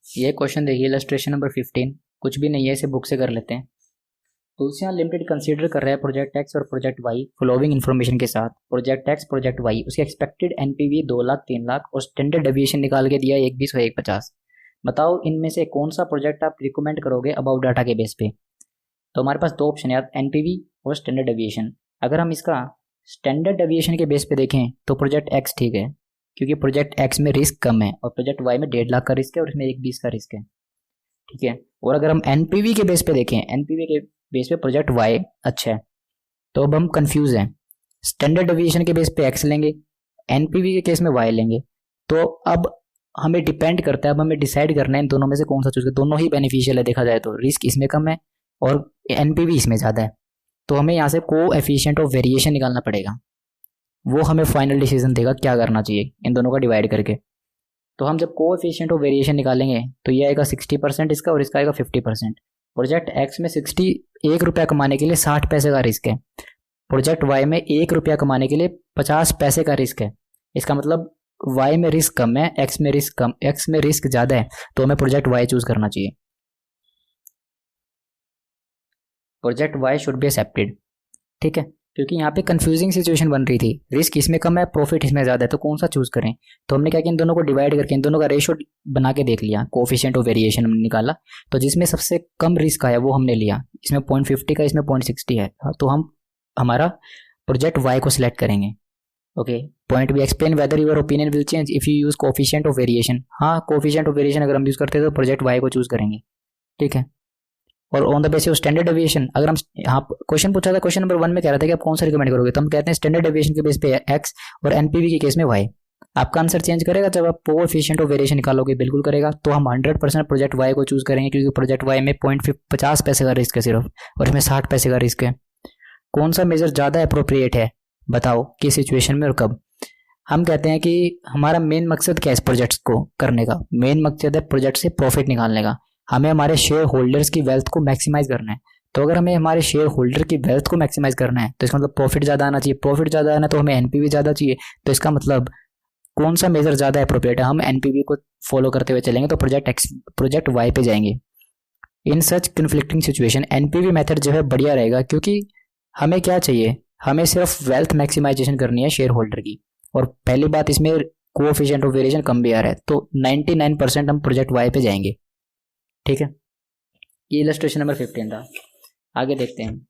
ये क्वेश्चन देखिए, इलस्ट्रेशन नंबर 15, कुछ भी नहीं है, इसे बुक से कर लेते हैं। तुलसियां लिमिटेड कंसीडर कर रहा है प्रोजेक्ट एक्स और प्रोजेक्ट वाई फॉलोइंग इन्फॉर्मेशन के साथ। प्रोजेक्ट एक्स प्रोजेक्ट वाई, उसके एक्सपेक्टेड एनपीवी 2 लाख 3 लाख और स्टैंडर्ड डेविएशन निकाल के दिया 120 और 150। बताओ इनमें से कौन सा प्रोजेक्ट आप रिकमेंड करोगे अबाउट डाटा के बेस पे। तो हमारे पास 2 ऑप्शन है, एनपीवी और स्टैंडर्ड डेविएशन। अगर हम इसका स्टैंडर्ड डेविएशन के बेस पे देखें तो प्रोजेक्ट एक्स ठीक है, क्योंकि प्रोजेक्ट एक्स में रिस्क कम है, और प्रोजेक्ट वाई में 1.5 लाख का रिस्क है और इसमें 120 का रिस्क है, ठीक है। और अगर हम एनपीवी के बेस पे देखें, एनपीवी के बेस पे प्रोजेक्ट वाई अच्छा है, तो अब हम कंफ्यूज हैं। स्टैंडर्ड डेविएशन के बेस पे एक्स लेंगे, एनपीवी के केस में वाई लेंगे, तो अब हमें डिपेंड करता है, अब हमें डिसाइड करना है इन दोनों में से कौन सा चूज करें। दोनों ही बेनिफिशियल है देखा जाए तो, रिस्क इसमें कम है और एनपीवी इसमें ज़्यादा है, तो हमें यहाँ से कोएफिशिएंट ऑफ वेरिएशन निकालना पड़ेगा, वो हमें फाइनल डिसीजन देगा क्या करना चाहिए इन दोनों का डिवाइड करके। तो हम जब कोएफिशिएंट ऑफ वेरिएशन निकालेंगे तो ये आएगा 60% इसका और इसका आएगा 50%। प्रोजेक्ट एक्स में 1 रुपया कमाने के लिए 60 पैसे का रिस्क है, प्रोजेक्ट वाई में 1 रुपया कमाने के लिए 50 पैसे का रिस्क है। इसका मतलब वाई में रिस्क कम है, एक्स में रिस्क ज़्यादा है, तो हमें प्रोजेक्ट वाई चूज करना चाहिए। Project why should be accepted, ठीक है, क्योंकि यहाँ पे कंफ्यूजिंग सिचुएशन बन रही थी, रिस्क इसमें कम है प्रॉफिट इसमें ज़्यादा है, तो कौन सा चूज करें। तो हमने क्या किया, इन दोनों को डिवाइड करके इन दोनों का रेशो बना के देख लिया, कोएफिशिएंट ऑफ वेरिएशन हमने निकाला, तो जिसमें सबसे कम रिस्क आया वो हमने लिया, इसमें 0.50 का इसमें 0.60 है, तो हम हमारा प्रोजेक्ट वाई को सिलेक्ट करेंगे। Okay, point B, explain whether your opinion will change if you use coefficient of variation. हाँ, कोएफिशिएंट ऑफ वेरिएशन अगर हम यूज करते हैं तो प्रोजेक्ट वाई को चूज करेंगे, ठीक है। और on the basis of standard deviation, अगर हम यहाँ क्वेश्चन पूछा था, क्वेश्चन नंबर 1 में कह रहा था कि आप कौन सा रिकमेंड करोगे, तो हम कहते हैं स्टैंडर्ड डेविएशन के बेस पे एक्स और एनपीवी के केस में वाई। आपका आंसर चेंज करेगा जब आप कोएफिशिएंट ऑफ वेरिएशन निकालोगे, बिल्कुल करेगा। तो हम 100% प्रोजेक्ट वाई को चूज करेंगे, क्योंकि प्रोजेक्ट वाई में 50 पैसे का रिस्क है सिर्फ, और इसमें 60 पैसे का रिस्क है। कौन सा मेजर ज़्यादा अप्रोप्रिएट है, बताओ किस सिचुएशन में और कब। हम कहते हैं कि हमारा मेन मकसद क्या है इस प्रोजेक्ट को करने का, मेन मकसद है प्रोजेक्ट से प्रॉफिट निकालने का, हमें हमारे शेयर होल्डर्स की वेल्थ को मैक्सिमाइज करना है। तो अगर हमें हमारे शेयर होल्डर की वेल्थ को मैक्सिमाइज करना है तो इसका मतलब प्रॉफिट ज़्यादा आना चाहिए, प्रॉफिट ज़्यादा आना तो हमें एनपीवी ज़्यादा चाहिए, तो इसका मतलब कौन सा मेजर ज़्यादा अप्रोप्रिएट है, हम एनपीवी को फॉलो करते हुए चलेंगे, तो प्रोजेक्ट वाई पे जाएंगे। इन सच कन्फ्लिक्टिंग सिचुएशन एनपीवी मेथड जो है बढ़िया रहेगा, क्योंकि हमें क्या चाहिए, हमें सिर्फ वेल्थ मैक्सिमाइजेशन करनी है शेयर होल्डर की। और पहली बात, इसमें कोएफिशिएंट ऑफ वेरिएशन कम भी आ रहा है, तो 99% हम प्रोजेक्ट वाई पे जाएंगे। ठीक है, ये इलस्ट्रेशन नंबर 15 था। आगे देखते हैं।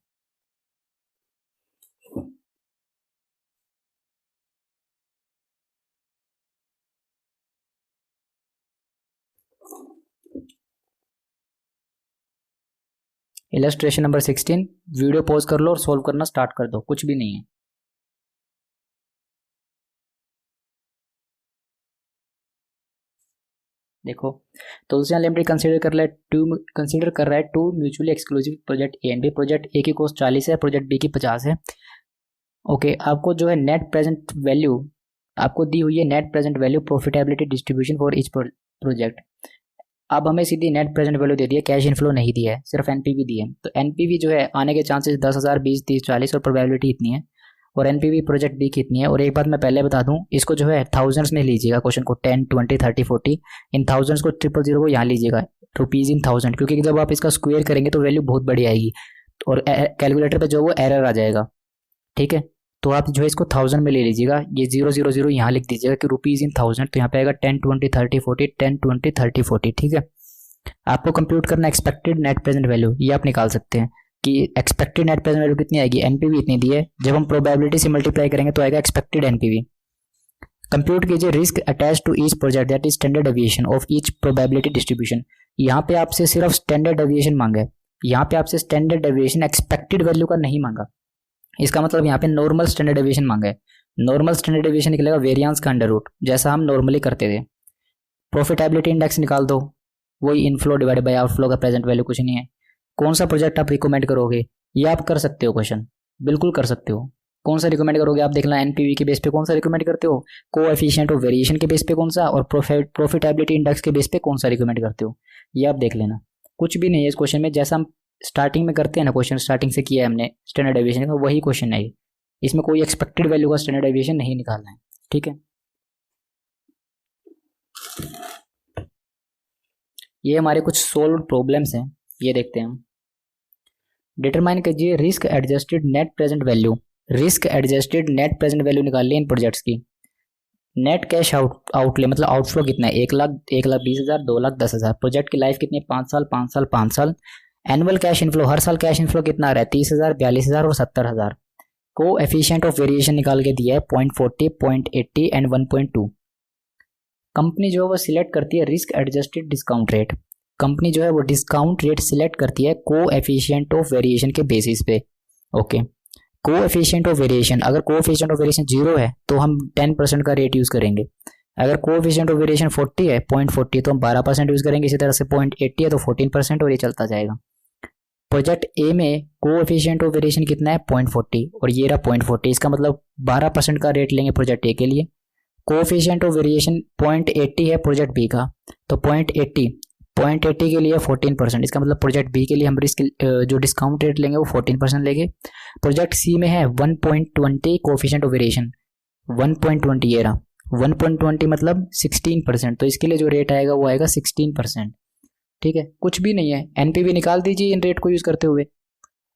इलस्ट्रेशन नंबर 16, वीडियो पॉज कर लो और सॉल्व करना स्टार्ट कर दो, कुछ भी नहीं है। देखो, तुलसियां लिमिटेड कंसीडर कर रहा है two mutually exclusive project A and B. Project A की कॉस्ट 40 है, प्रोजेक्ट बी की 50 है। ओके, आपको जो है नेट प्रेजेंट वैल्यू आपको दी हुई है, net present value profitability distribution for each project. अब हमें सीधी नेट प्रेजेंट वैल्यू दे दी है, कैश इनफ्लो नहीं दिया है, सिर्फ एनपीवी दी है। तो एनपीवी जो है आने के चांसेस 10,000, 20, 30, 40 और प्रोबेबिलिटी इतनी है। और एनपीवी प्रोजेक्ट बी कितनी है। और एक बात मैं पहले बता दूं, इसको जो है थाउजेंड्स में लीजिएगा क्वेश्चन को, 10, 20, 30, 40 इन थाउजेंड्स को, 000 को यहाँ लीजिएगा, रुपीज इन थाउजेंड, क्योंकि जब आप इसका स्क्वायर करेंगे तो वैल्यू बहुत बड़ी आएगी और कैलकुलेटर पे जो वो एरर आ जाएगा। ठीक है, तो आप जो है इसको थाउजेंड में ले लीजिएगा, ये 000 यहाँ लिख दीजिएगा कि रुपीज इन थाउजेंड, तो यहाँ पे आएगा 10, 20, 30, 40, 10, 20, 30, 40। ठीक है, आपको कंप्यूट करना एक्सपेक्टेड नेट प्रेजेंट वैल्यू, ये आप निकाल सकते हैं कि एक्सपेक्टेड नेट प्रेजेंट वैल्यू कितनी आएगी, एनपीवी इतनी दी है, जब हम प्रोबेबिलिटी से मल्टीप्लाई करेंगे तो आएगा एक्सपेक्टेड एनपीवी। कंप्यूट कीजिए risk attach to each project that is standard deviation of each probability distribution. यहाँ पे आपसे सिर्फ स्टैंडर्ड डेविएशन मांगा है, यहाँ पे आपसे स्टैंडर्ड डेविएशन एक्सपेक्टेड वैल्यू का नहीं मांगा। इसका मतलब यहाँ पे नॉर्मल स्टैंडर्ड डेविएशन मांगा है। नॉर्मल स्टैंडर्ड डेविएशन निकलेगा वेरिएंस का अंडर रूट, जैसा हम नॉर्मली करते थे। प्रॉफिटेबिलिटी इंडेक्स निकाल दो, वही इनफ्लो डिवाइड बाय आउटफ्लो का प्रेजेंट वैल्यू, कुछ नहीं है। कौन सा प्रोजेक्ट आप रिकमेंड करोगे, ये आप कर सकते हो, क्वेश्चन बिल्कुल कर सकते हो। कौन सा रिकमेंड करोगे आप देखना, एनपीवी के बेस पे कौन सा रिकमेंड करते हो, कोएफिशिएंट ऑफ वेरिएशन के बेस पे कौन सा, और प्रॉफिटेबिलिटी इंडेक्स के बेस पे कौन सा रिकमेंड करते हो, ये आप देख लेना। कुछ भी नहीं है इस क्वेश्चन में, जैसा हम स्टार्टिंग में करते हैं ना, क्वेश्चन स्टार्टिंग से किया है हमने स्टैंडर्ड डेविएशन का, वही क्वेश्चन है। इसमें कोई एक्सपेक्टेड वैल्यू का स्टैंडर्ड डेविएशन नहीं निकालना है। ठीक है, ये हमारे कुछ सोल्व प्रॉब्लम्स हैं, ये देखते हैं हम। डिटरमाइन कीजिए risk adjusted net present value. Risk adjusted net present value निकाल ली इन प्रोजेक्ट्स की। नेट कैश आउटले मतलब आउटफ्लो कितना है, 1,00,000, 1,20,000, 2,10,000। प्रोजेक्ट की लाइफ कितनी है, 5 साल, 5 साल, 5 साल। एनुअल कैश इनफ्लो, हर साल कैश इनफ्लो कितना आ रहा है, 30,000, 42,000 और 70,000। को एफिशिएंट ऑफ वेरिएशन निकाल के दिया है 0.40, 0.80 एंड 1.2। कंपनी जो है वो सिलेक्ट करती है risk adjusted discount rate. Company जो है वो डिस्काउंट रेट सिलेक्ट करती है को एफिशिएंट ऑफ वेरिएशन के बेसिस पे। ओके, को एफिशिएंट ऑफ वेरिएशन, अगर को एफिशिएंट ऑफ वेरिएशन 0 है तो हम 10% का रेट यूज करेंगे। अगर को एफिशिएंट ऑफ वेरिएशन 40 है, 0.40, तो हम 12% यूज करेंगे। इसी तरह से 0.80 है तो 14%, और ये चलता जाएगा। प्रोजेक्ट ए में को एफिशिएंट ऑफ वेरिएशन कितना है, 0.40, और ये रहा 0.40, इसका मतलब 12% का रेट लेंगे प्रोजेक्ट ए के लिए। कोएफिशिएंट ऑफ वेरिएशन 0.80 है प्रोजेक्ट बी का, तो 0.80 के लिए 14%, इसका मतलब प्रोजेक्ट बी के लिए हम रिस्क जो डिस्काउंट रेट लेंगे वो 14% लेंगे। प्रोजेक्ट सी में है 1.20 कोएफिशिएंट ऑफ वेरिएशन, 1.20 ये रहा, 1.20 मतलब 16%, तो इसके लिए जो रेट आएगा वो आएगा 16%। ठीक है, कुछ भी नहीं है, एनपीवी निकाल दीजिए इन रेट को यूज करते हुए।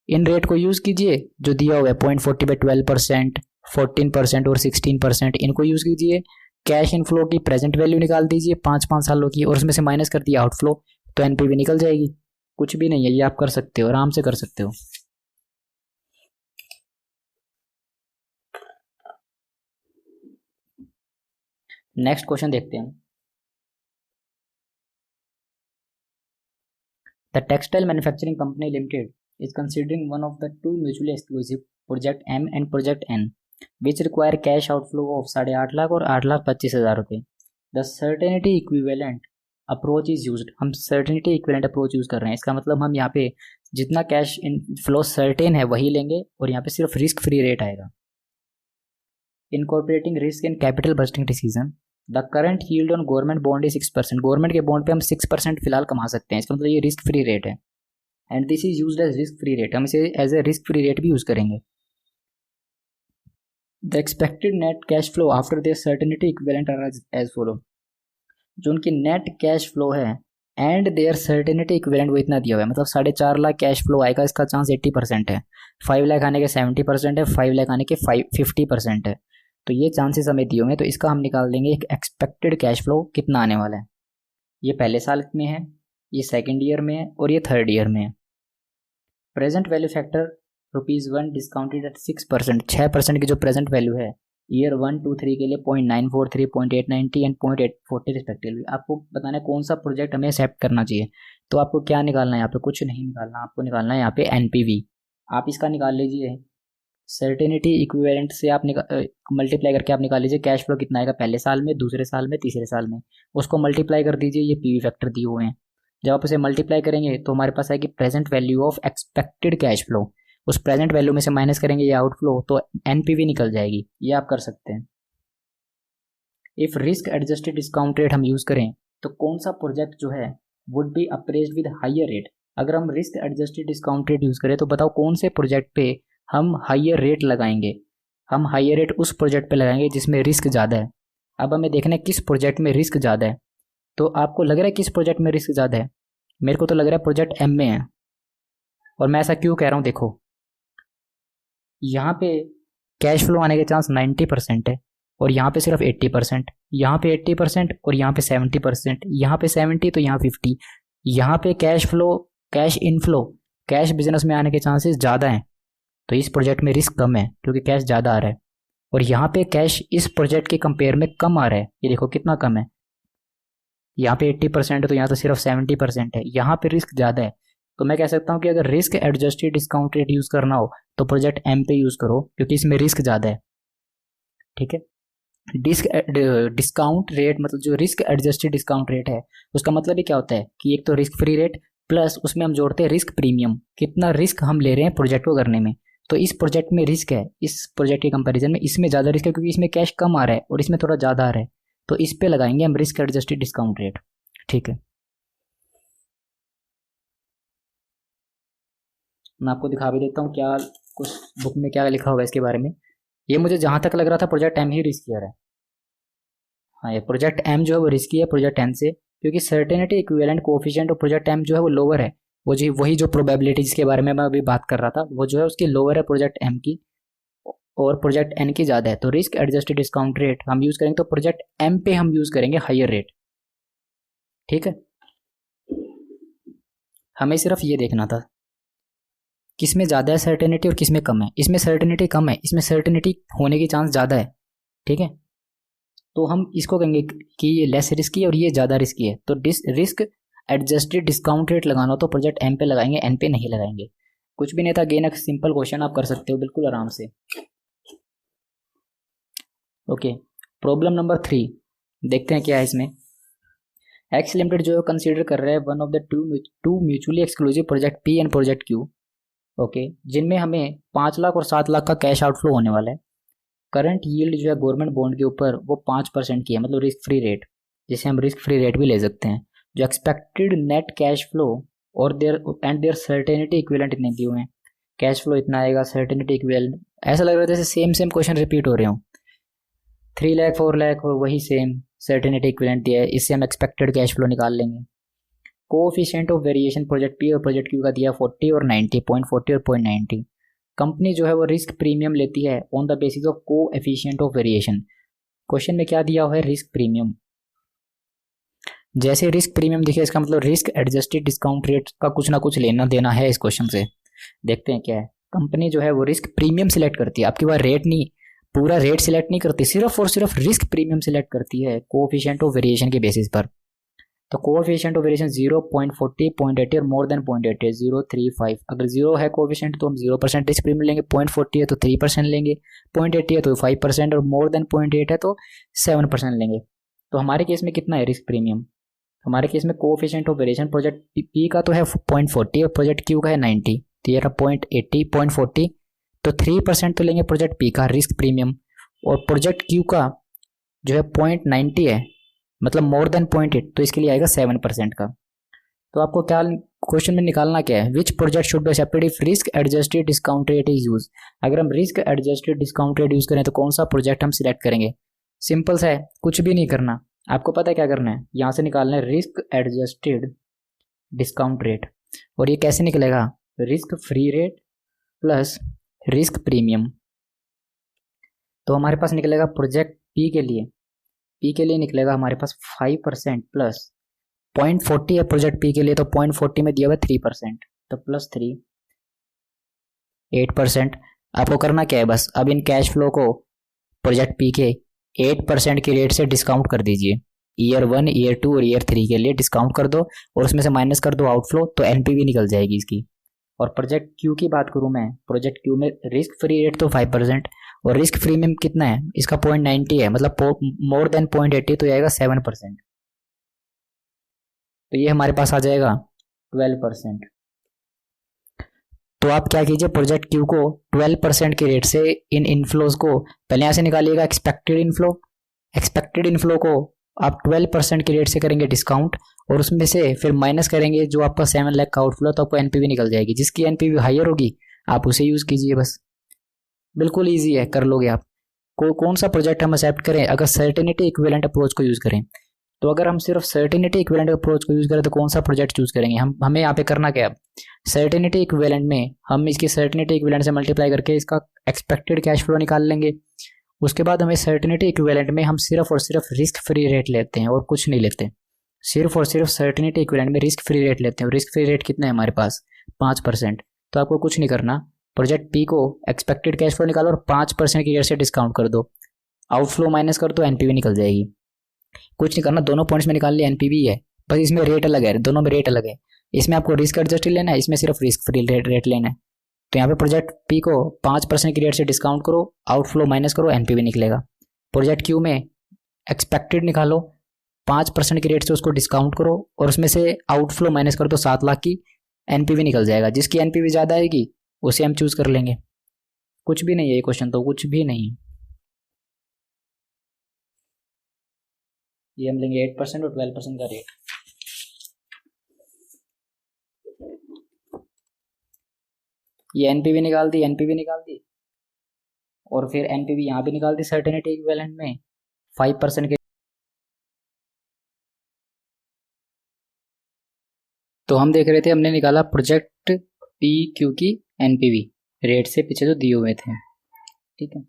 इन रेट को यूज कीजिए जो दिया हुआ है 0.40 बाई 12%, 14% और 16%, इनको यूज कीजिए। कैश इनफ्लो की प्रेजेंट वैल्यू निकाल दीजिए 5-5 सालों की, और उसमें से माइनस कर दिया आउटफ्लो, तो एनपीवी निकल जाएगी। कुछ भी नहीं है, ये आप कर सकते हो, आराम से कर सकते हो। नेक्स्ट क्वेश्चन देखते हैं। The textile manufacturing company limited is considering one of the two mutually exclusive Project M and Project N, which require cash outflow of 8.5 lakh और 8,25,000 रुपये। The certainty equivalent approach is used, हम certainty equivalent approach use कर रहे हैं। इसका मतलब हम यहाँ पे जितना कैश इनफ्लो सर्टेन है वही लेंगे, और यहाँ पे सिर्फ रिस्क फ्री रेट आएगा। Incorporating risk in capital budgeting decision, the current yield on government bond is 6%। Government के बॉन्ड पे हम 6% फिलहाल कमा सकते हैं, इसका मतलब ये रिस्क फ्री रेट है, and this is used as risk free rate, हम इसे as a risk free rate भी यूज करेंगे। The expected net cash flow after their certainty equivalent are as follow. जो उनकी नेट कैश फ्लो है and their certainty equivalent वो इतना दिया हुआ है, मतलब 4.5 लाख कैश फ्लो आएगा, इसका चांस 80% है। 5 लाख आने के 70% है, 5 लाख आने के 50% है। तो ये चांसेस हमें दिए हुए हैं, तो इसका हम निकाल देंगे एक एक्सपेक्टेड कैश फ्लो कितना आने वाला है। ये पहले साल में है, ये सेकेंड ईयर में है और ये थर्ड ईयर में है। Present value factor ₹1 discounted eight 6%, 6% की जो प्रेजेंट वैल्यू है ईयर 1, 2, 3 के लिए 0.943, 0.890 एंड 0.840 रिस्पेक्टिवली। आपको बताना है कौन सा प्रोजेक्ट हमें एक्सेप्ट करना चाहिए। तो आपको क्या निकालना है यहाँ पे, कुछ नहीं निकालना, आपको निकालना है यहाँ पे एनपीवी। आप इसका निकाल लीजिए, सर्टेनिटी इक्विवेलेंट से आप मल्टीप्लाई करके आप निकाल लीजिए कैश फ्लो कितना आएगा पहले साल में, दूसरे साल में, तीसरे साल में। उसको मल्टीप्लाई कर दीजिए, ये पीवी फैक्टर दिए हुए हैं। जब आप उसे मल्टीप्लाई करेंगे तो हमारे पास आएगी present value of expected cash flow. उस प्रेजेंट वैल्यू में से माइनस करेंगे ये आउटफ्लो, तो एनपीवी निकल जाएगी। ये आप कर सकते हैं। If risk adjusted discount rate हम यूज करें तो कौन सा प्रोजेक्ट जो है would be appraised with higher rate. अगर हम risk adjusted discount rate use करें तो बताओ कौन से प्रोजेक्ट पे हम हायर रेट लगाएंगे। हम हायर रेट उस प्रोजेक्ट पे लगाएंगे जिसमें रिस्क ज़्यादा है। अब हमें देखना है किस प्रोजेक्ट में रिस्क ज़्यादा है। तो आपको लग रहा है किस प्रोजेक्ट में रिस्क ज़्यादा है? मेरे को तो लग रहा है प्रोजेक्ट एम में है। और मैं ऐसा क्यों कह रहा हूँ, देखो यहाँ पे कैश फ्लो आने के चांस 90% है और यहाँ पे सिर्फ 80%, यहाँ पे 80% और यहाँ पे 70%, यहाँ पे 70 तो यहाँ 50। यहाँ पे cash flow, cash inflow, cash business में आने के चांसेस ज़्यादा हैं, तो इस प्रोजेक्ट में रिस्क कम है क्योंकि कैश ज़्यादा आ रहा है। और यहाँ पे कैश इस प्रोजेक्ट के कंपेयर में कम आ रहा है, ये देखो कितना कम है। यहाँ पे 80% है तो यहाँ तो सिर्फ 70% है, यहाँ पे रिस्क ज़्यादा है। तो मैं कह सकता हूँ कि अगर risk adjusted discount rate use करना हो तो प्रोजेक्ट एम पे यूज़ करो क्योंकि इसमें रिस्क ज़्यादा है। ठीक है, डिस्काउंट रेट मतलब जो रिस्क एडजस्टेड डिस्काउंट रेट है उसका मतलब ही क्या होता है कि एक तो रिस्क फ्री रेट प्लस उसमें हम जोड़ते हैं रिस्क प्रीमियम, कितना रिस्क हम ले रहे हैं प्रोजेक्ट को करने में। तो इस प्रोजेक्ट में रिस्क है, इस प्रोजेक्ट के कंपैरिजन में इसमें ज़्यादा रिस्क है क्योंकि इसमें कैश कम आ रहा है और इसमें थोड़ा ज़्यादा आ रहा है, तो इस पे लगाएंगे हम रिस्क एडजस्टेड डिस्काउंट रेट। ठीक है, मैं आपको दिखा भी देता हूँ क्या कुछ बुक में क्या लिखा होगा इसके बारे में। ये मुझे जहाँ तक लग रहा था प्रोजेक्ट एम ही रिस्कियर है। हाँ, ये प्रोजेक्ट एम जो है वो रिस्की है प्रोजेक्ट एन से, क्योंकि सर्टेनिटी इक्विवेलेंट कोएफिशिएंट और प्रोजेक्ट एम जो है वो लोअर है। वो जी वही जो प्रोबेबिलिटी जिसके बारे में मैं अभी बात कर रहा था वो जो है उसकी लोअर है प्रोजेक्ट एम की और प्रोजेक्ट एन की ज़्यादा है। तो रिस्क एडजस्टेड डिस्काउंट रेट हम यूज़ करेंगे तो प्रोजेक्ट एम पे हम यूज़ करेंगे हायर रेट। ठीक है, हमें सिर्फ ये देखना था किसमें ज़्यादा है सर्टेनिटी और किसमें कम है। इसमें सर्टेनिटी कम है, इसमें सर्टेनिटी होने की चांस ज़्यादा है। ठीक है, तो हम इसको कहेंगे कि ये लेस रिस्की है और ये ज़्यादा रिस्की है। तो रिस्क एडजस्टेड डिस्काउंट रेट लगाना हो तो प्रोजेक्ट एम पे लगाएंगे, एन पे नहीं लगाएंगे। कुछ भी नहीं था, अगेन एक सिंपल क्वेश्चन आप कर सकते हो बिल्कुल आराम से। ओके, प्रॉब्लम नंबर 3 देखते हैं क्या है इसमें। एक्स लिमिटेड जो है कंसीडर कर रहा है one of the two mutually exclusive project P and project Q. Okay, जिनमें हमें 5 लाख और 7 लाख का कैश आउटफ्लो होने वाला है। करंट यील्ड जो है गवर्नमेंट बॉन्ड के ऊपर वो 5% की है, मतलब रिस्क फ्री रेट, जिसे हम रिस्क फ्री रेट भी ले सकते हैं। जो एक्सपेक्टेड नेट कैश फ्लो और देयर सर्टेनिटी इक्विवेलेंट इतने दिए हुए हैं। कैश फ्लो इतना आएगा, सर्टेनिटी इक्विवेलेंट, ऐसा लग रहा है जैसे सेम क्वेश्चन रिपीट हो रहे हो। 3 लाख 4 लाख और वही सेम सर्टेनिटी इक्विवेलेंट दिया है, इससे हम एक्सपेक्टेड कैश फ्लो निकाल लेंगे। Coefficient of variation project P और प्रोजेक्ट क्यू का दिया 40 और 90, 0.40 और 0.90। कंपनी जो है वो रिस्क प्रीमियम लेती है on the basis of coefficient of variation. Question में क्या दिया हुआ है, रिस्क प्रीमियम। जैसे रिस्क प्रीमियम दिखे इसका मतलब रिस्क एडजस्टेड डिस्काउंट रेट का कुछ ना कुछ लेना देना है इस क्वेश्चन से। देखते हैं क्या है। कंपनी जो है वो रिस्क प्रीमियम सिलेक्ट करती है, आपकी बार रेट नहीं, पूरा रेट सिलेक्ट नहीं करती, सिर्फ और सिर्फ रिस्क प्रीमियम सिलेक्ट करती है कोएफिशिएंट ऑफ वेरिएशन के बेसिस पर। तो कोएफिशिएंट ऑफ वेरिएशन 0, 0.40, 0.80 और मोर देन 0.80, 0, 3, 5। अगर 0 है कोएफिशिएंट तो हम 0% रिस्क प्रीमियम लेंगे, 0.40 है तो 3% लेंगे, 0.80 है तो 5% और मोर देन 0.8 है तो 7% लेंगे। तो हमारे केस में कितना है रिस्क प्रीमियम? हमारे केस में coefficient of variation project P का तो है 0.40 और प्रोजेक्ट क्यू का है 90, तो ये रहा 0.80, 0.40, तो 3% तो लेंगे प्रोजेक्ट पी का रिस्क प्रीमियम, और प्रोजेक्ट क्यू का जो है 0.90 है, मतलब मोर देन 0.8, तो इसके लिए आएगा 7% का। तो आपको क्या क्वेश्चन में निकालना क्या है, which project should be accepted if risk adjusted discount rate is use. अगर हम risk adjusted discount rate use करें तो कौन सा प्रोजेक्ट हम सिलेक्ट करेंगे। सिंपल सा है, कुछ भी नहीं करना, आपको पता है क्या करना है, यहाँ से निकालना है रिस्क एडजस्टेड डिस्काउंट रेट। और ये कैसे निकलेगा, risk free rate plus risk premium. तो हमारे पास निकलेगा प्रोजेक्ट पी के लिए निकलेगा हमारे पास 5% प्लस 0.40 है प्रोजेक्ट पी के लिए, तो 0.40 में दिया हुआ 3%, तो प्लस 3 8%। आपको करना क्या है, बस अब इन कैश फ्लो को प्रोजेक्ट पी के 8% की रेट से डिस्काउंट कर दीजिए। ईयर 1, ईयर 2 और ईयर 3 के लिए डिस्काउंट कर दो और उसमें से माइनस कर दो आउटफ्लो, तो एनपीवी निकल जाएगी इसकी। और प्रोजेक्ट क्यू की बात करूं मैं, प्रोजेक्ट क्यू में रिस्क फ्री रेट तो 5% और रिस्क प्रीमियम कितना है इसका 0.90 है, मतलब मोर देन 0.80, तो आएगा 7%। तो ये हमारे पास आ जाएगा 12%। तो आप क्या कीजिए, प्रोजेक्ट क्यू को 12% के रेट से इन इनफ्लोज को पहले यहाँ से निकालिएगा एक्सपेक्टेड इनफ्लो को आप 12% के रेट से करेंगे डिस्काउंट, और उसमें से फिर माइनस करेंगे जो आपका 7 लाख का आउटफ्लो, तो आपको एनपीवी निकल जाएगी। जिसकी एनपीवी हायर होगी आप उसे यूज कीजिए, बस बिल्कुल ईजी है, कर लोगे आप। कौन सा प्रोजेक्ट हम एक्सेप्ट करें, अगर सर्टेनिटी इक्विवेलेंट अप्रोच को यूज करें, तो अगर हम सिर्फ सर्टेनिटी इक्विवेलेंट अप्रोच को यूज करें तो कौन सा प्रोजेक्ट चूज करेंगे, हमें यहाँ पे करना क्या है, सर्टेनिटी इक्विवेलेंट में हम इसकी सर्टेनिटी इक्विवेलेंट से मल्टीप्लाई करके इसका एक्सपेक्टेड कैश फ्लो निकाल लेंगे। उसके बाद हमें सर्टेनिटी इक्विवेलेंट में हम सिर्फ और सिर्फ रिस्क फ्री रेट लेते हैं और कुछ नहीं लेते, सिर्फ और सिर्फ सर्टेनिटी इक्विवेलेंट में रिस्क फ्री रेट लेते हैं। रिस्क फ्री रेट कितना है हमारे पास, 5%। तो आपको कुछ नहीं करना, प्रोजेक्ट पी को एक्सपेक्टेड कैश फ्लो निकालो और 5% की रेट से डिस्काउंट कर दो, आउटफ्लो माइनस कर दो, एनपीवी निकल जाएगी। कुछ नहीं करना, दोनों पॉइंट्स में निकाल लिया एनपीवी है, बस इसमें रेट अलग है, दोनों में रेट अलग है। इसमें आपको रिस्क एडजस्टेड लेना है, इसमें सिर्फ रिस्क फ्री रेट लेना है। तो यहाँ पे प्रोजेक्ट पी को 5% की रेट से डिस्काउंट करो, आउटफ्लो माइनस करो, एनपीवी निकलेगा। प्रोजेक्ट क्यू में एक्सपेक्टेड निकालो, 5% की रेट से उसको डिस्काउंट करो और उसमें से आउटफ्लो माइनस कर दो 7 लाख की, एनपीवी निकल जाएगा। जिसकी एनपीवी ज़्यादा आएगी उसे हम चूज कर लेंगे। कुछ भी नहीं है ये क्वेश्चन, तो कुछ भी नहीं है। ये हम लेंगे 8% और 12% का रेट। ये एनपीवी निकाल दी और फिर एनपीवी यहाँ भी निकाल दी सर्टेनिटी इक्विवेलेंट में 5% के। तो हम देख रहे थे, हमने निकाला प्रोजेक्ट पी क्यू की एनपीवी रेट से पीछे जो दिए हुए थे, ठीक है।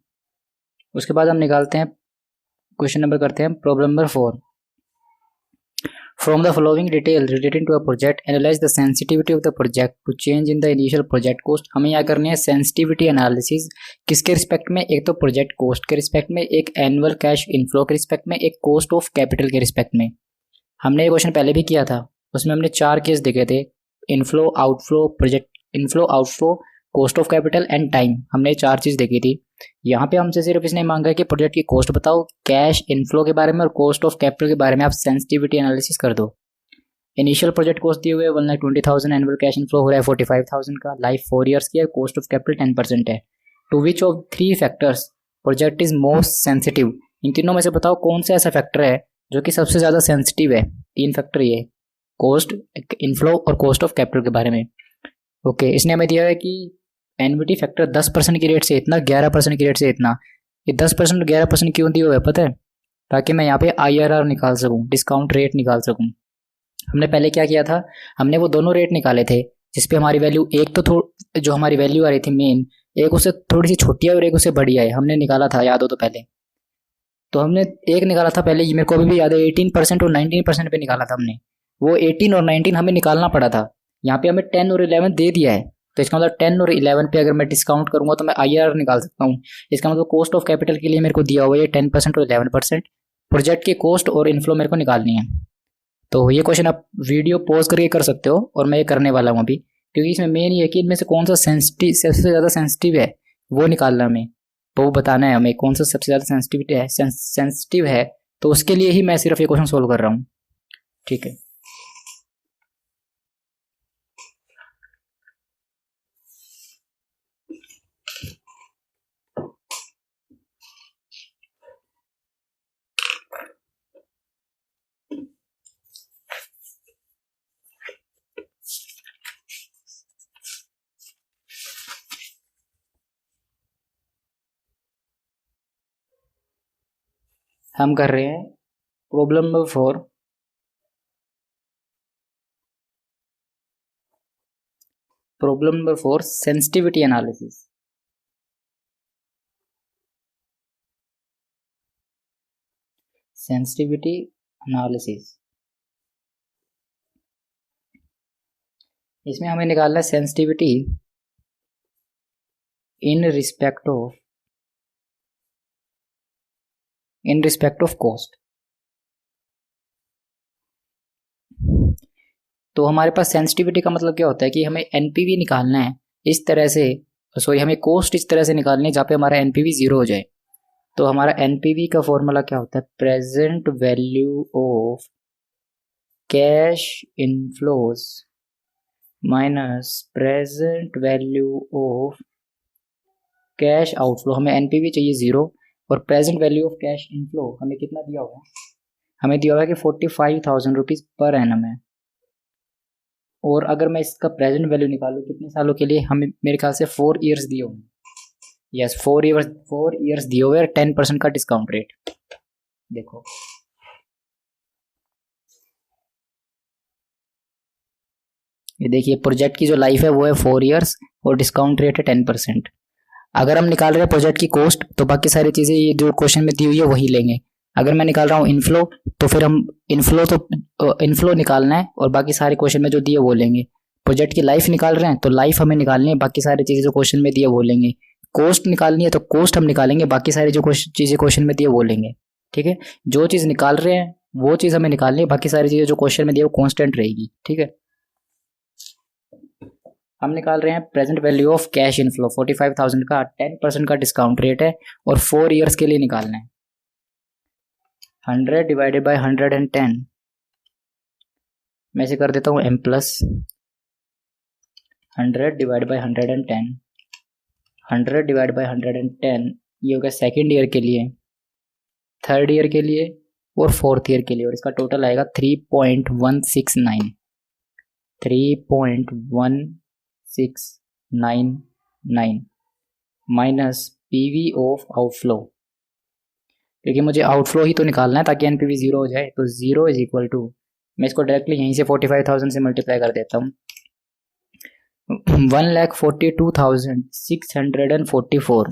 उसके बाद हम निकालते हैं, क्वेश्चन नंबर करते हैं problem number 4। From the following detail relating to a project, analyze the sensitivity of the project to change in the initial project cost। हमें यहाँ करनी है सेंसिटिविटी एनालिसिस, किसके रिस्पेक्ट में, एक तो प्रोजेक्ट कोस्ट के रिस्पेक्ट में, एक एनुअल कैश इनफ्लो के रिस्पेक्ट में, एक कॉस्ट ऑफ कैपिटल के रिस्पेक्ट में। हमने ये क्वेश्चन पहले भी किया था, उसमें हमने 4 केस देखे थे, inflow, outflow, project inflow, outflow, cost of capital and time. हमने 4 चीज़ देखी थी। यहाँ पे हमसे सिर्फ इसने मांगा है कि प्रोजेक्ट की कॉस्ट बताओ, कैश इनफ्लो के बारे में और कॉस्ट ऑफ कैपिटल के बारे में आप सेंसिटिविटी एनालिसिस कर दो। इनिशियल प्रोजेक्ट कॉस्ट दिए हुए 1,20,000, एनुअल कैश इनफ्लो हो रहा है 45,000 का, लाइफ 4 ईयर्स की है, कॉस्ट ऑफ कैपिटल 10% है। To which of 3 factors project is most sensitive. इन तीनों में से बताओ कौन सा ऐसा फैक्टर है जो कि सबसे ज़्यादा सेंसिटिव है। 3 फैक्टर ये, कॉस्ट, इनफ्लो और कॉस्ट ऑफ कैपिटल के बारे में। ओके, इसने हमें दिया है कि एनविटी फैक्टर 10% की रेट से इतना, 11% की रेट से इतना। ये 10% 11% क्यों दिया हुआ है पता है, ताकि मैं यहाँ पे IRR निकाल सकूँ, डिस्काउंट रेट निकाल सकूँ। हमने पहले क्या किया था, हमने वो दोनों रेट निकाले थे जिसपे हमारी वैल्यू, एक तो जो हमारी वैल्यू आ रही थी मेन, एक उससे थोड़ी सी छोटी है और एक उससे बड़ी है, हमने निकाला था, याद हो तो पहले। तो हमने एक निकाला था पहले, ये मेरे को अभी भी याद है, 18% और 19% पे निकाला था हमने। वो 18 और 19 हमें निकालना पड़ा था। यहाँ पे हमें 10 और 11 दे दिया है, तो इसका मतलब 10 और 11 पे अगर मैं डिस्काउंट करूंगा तो मैं IRR निकाल सकता हूँ। इसका मतलब कॉस्ट ऑफ कैपिटल के लिए मेरे को दिया हुआ है 10% और 11%। प्रोजेक्ट की कॉस्ट और इनफ्लो मेरे को निकालनी है। तो ये क्वेश्चन आप वीडियो पॉज करके कर सकते हो और मैं ये करने वाला हूँ अभी, क्योंकि इसमें मेन ये है कि इनमें से कौन सा सेंसिटिव, सबसे ज़्यादा सेंसिटिव है वो निकालना हमें, तो वो बताना है हमें कौन सा सबसे ज़्यादा सेंसिटिविटी है, सेंसिटिव है। तो उसके लिए ही मैं सिर्फ ये क्वेश्चन सोल्व कर रहा हूँ, ठीक है। हम कर रहे हैं problem number 4। Problem number 4, sensitivity analysis. Sensitivity analysis, इसमें हमें निकालना है sensitivity in respect of cost. तो हमारे पास सेंसिटिविटी का मतलब क्या होता है कि हमें एनपीवी निकालना है इस तरह से, हमें कॉस्ट इस तरह से निकालनी है जहाँ पे हमारा एनपीवी 0 हो जाए। तो हमारा एनपीवी का फॉर्मूला क्या होता है, present value of cash inflows minus present value of cash outflow. हमें एनपीवी चाहिए 0 और present value of cash inflow हमें कितना दिया होगा, हमें दिया होगा कि 45,000 रुपीज़ पर एनम है। और अगर मैं इसका प्रेजेंट वैल्यू निकालूँ कितने सालों के लिए, हमें मेरे ख्याल से 4 ईयर्स दिए होंगे। यस, 4 ईयर्स दिए हुए और 10% का डिस्काउंट रेट। देखो ये देखिए, प्रोजेक्ट की जो लाइफ है वो है 4 ईयर्स और डिस्काउंट रेट है 10%। अगर हम निकाल रहे हैं प्रोजेक्ट की कॉस्ट तो बाकी सारी चीज़ें ये जो क्वेश्चन में दी हुई है वही लेंगे। अगर मैं निकाल रहा हूँ इनफ्लो तो फिर हम इनफ्लो निकालना है और बाकी सारे क्वेश्चन में जो दिए वो लेंगे। प्रोजेक्ट की लाइफ निकाल रहे हैं तो लाइफ हमें निकालनी है, बाकी सारी चीज़ें जो क्वेश्चन में दिए वो लेंगे। कॉस्ट निकालनी है तो कॉस्ट हम निकालेंगे, बाकी सारी जो चीज़ें क्वेश्चन में दिए वो लेंगे। ठीक है, जो चीज़ निकाल रहे हैं वो चीज़ हमें निकालनी है, बाकी सारी चीज़ें जो क्वेश्चन में दिए वो कॉन्स्टेंट रहेगी। ठीक है, हम निकाल रहे हैं present value of cash inflow 45,000 का 10% का डिस्काउंट रेट है और 4 ईयर्स के लिए निकालना है। 100 डिवाइडेड बाय 110, मैं इसे कर देता हूँ m plus 100 divide by 110, 100 divide by 110 ये हो गया सेकेंड ईयर के लिए, थर्ड ईयर के लिए और फोर्थ ईयर के लिए, और इसका टोटल आएगा 3.169 माइनस पीवी ऑफ आउटफ्लो, क्योंकि मुझे आउटफ्लो ही तो निकालना है ताकि एनपीवी 0 हो जाए। तो 0 इज इक्वल टू, मैं इसको डायरेक्टली यहीं से 45,000 से मल्टीप्लाई कर देता हूँ, 1,42,644